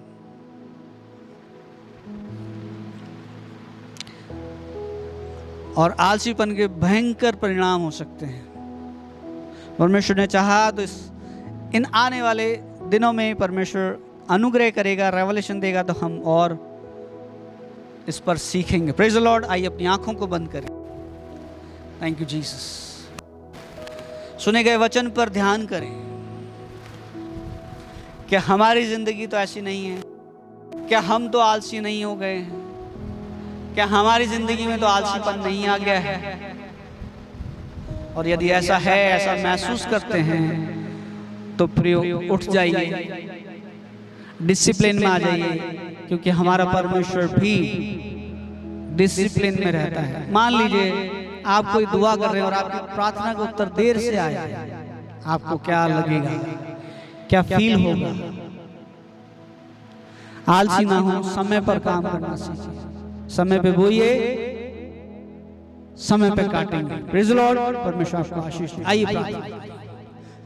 Speaker 2: और आलसीपन के भयंकर परिणाम हो सकते हैं। परमेश्वर ने चाहा तो इन आने वाले दिनों में परमेश्वर अनुग्रह करेगा, रेवलेशन देगा, तो हम और इस पर सीखेंगे। Praise the Lord. आइए अपनी आंखों को बंद करें। Thank you Jesus. सुने गए वचन पर ध्यान करें। क्या हमारी जिंदगी तो ऐसी नहीं है? क्या हम तो आलसी नहीं हो गए हैं? क्या हमारी जिंदगी में तो आलसीपन नहीं आ गया है? और यदि ऐसा है, ऐसा महसूस करते हैं, तो प्रियो उठ जाइए, डिसिप्लिन में आ जाइए, क्योंकि हमारा परमेश्वर भी डिसिप्लिन में रहता है। मान लीजिए आप कोई दुआ कर रहे हैं और आपकी प्रार्थना का उत्तर देर से आया, आपको क्या लगेगा? क्या फील होगा? आलसी ना हो, समय पर काम करना सीखिए। समय पे बोइए, समय पे काटेंगे। Praise the lord. परमेश्वर आपको आशीष दे। आइए प्रार्थना।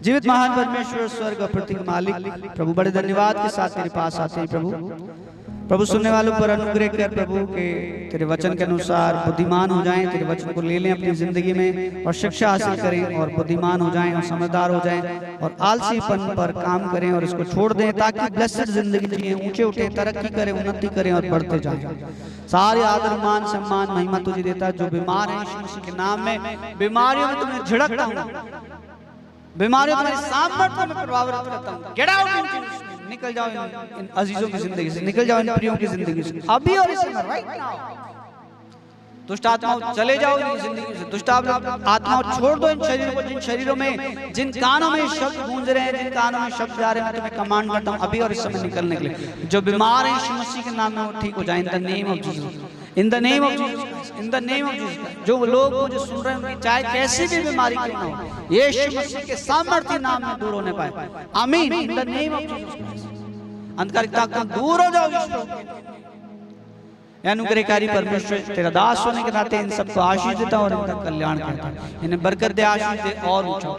Speaker 2: जीवित महान परमेश्वर, स्वर्ग और पृथ्वी के मालिक प्रभु, बड़े धन्यवाद के साथ तेरे पास आते हैं प्रभु सुनने वालों पर अनुग्रह कर प्रभु, के तेरे वचन के अनुसार बुद्धिमान हो जाएं, तेरे वचन को ले लें अपनी जिंदगी में और शिक्षा हासिल करें, और बुद्धिमान हो जाएं और समझदार हो जाएं, और आलसीपन पर काम करें और इसको छोड़ दें, ताकि ब्लेस्ड जिंदगी जिए, ऊंचे उठे, तरक्की करें, उन्नति करें और बढ़ते जाएं। सारे आदर, मान, सम्मान, महिमा तुझे देता है। जो बीमार है यीशु मसीह के नाम में, बीमारियों में तुम्हें झिड़कता हूं, बीमारियों तुम्हारी सामर्थ्य में प्रभावित करता हूं। गेट आउट, निकल जाओ इन अजीजों की जिंदगी से, निकल जाओ इन प्रियों की जिंदगी से, अभी और इस समय, राइट नाउ। दुष्ट आत्माओं चले जाओ इन जिंदगी से, दुष्ट आत्माओं छोड़ दो इन शरीरों को। जिन शरीरों में, जिन कानों में शब्द गूंज रहे हैं, जिन कानों में शब्द जा रहे हैं, मैं तुम्हें कमांड करता हूं अभी और इस समय निकलने के लिए। जो बीमार है यीशु मसीह के नाम में वो ठीक हो जाए, in the name of Jesus, in the name of Jesus, in the name of Jesus. जो लोग मुझे सुन रहे हैं, चाहे कैसी भी बीमारी क्यों ना हो, यीशु मसीह के सामर्थ्य नाम में दूर होने पाए। आमीन। In the name of Jesus. अंधकार की ताकत दूर हो जाओ यीशु। अनुग्रहकारी परमेश्वर, तेरा दास होने के नाते इन सबको आशीष देता और इनका कल्याण करता, इन्हें बरकत दे, आशीष दे और ऊंचा।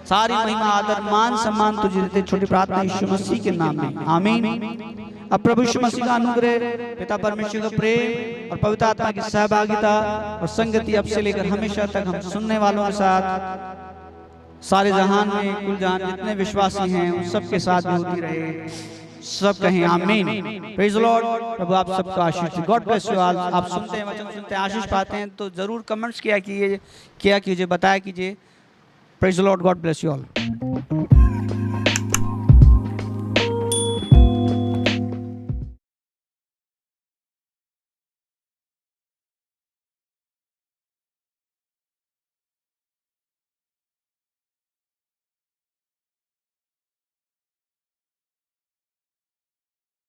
Speaker 2: सारी महिमा, आदर, मान, सम्मान तुझे देते। छोटी प्रार्थना यीशु मसीह के नाम में, आमीन। अब प्रभु यीशु मसीह का अनुग्रह, पिता परमेश्वर का प्रेम और पवित्र आत्मा की सहभागिता और संगति अब से लेकर हमेशा तक हम सुनने वालों के साथ, सारे जहान में, कुल जहान जितने विश्वासी हैं उन सबके साथ भी होती रहे। सब कहें आमीन। Praise the Lord. प्रभु आप सबको आशीष दे। God bless you all. आप सुनते हैं वचन, सुनते हैं, आशीष पाते हैं, तो जरूर कमेंट्स किया कीजिए, बताया कीजिए। Praise the Lord. God bless you all.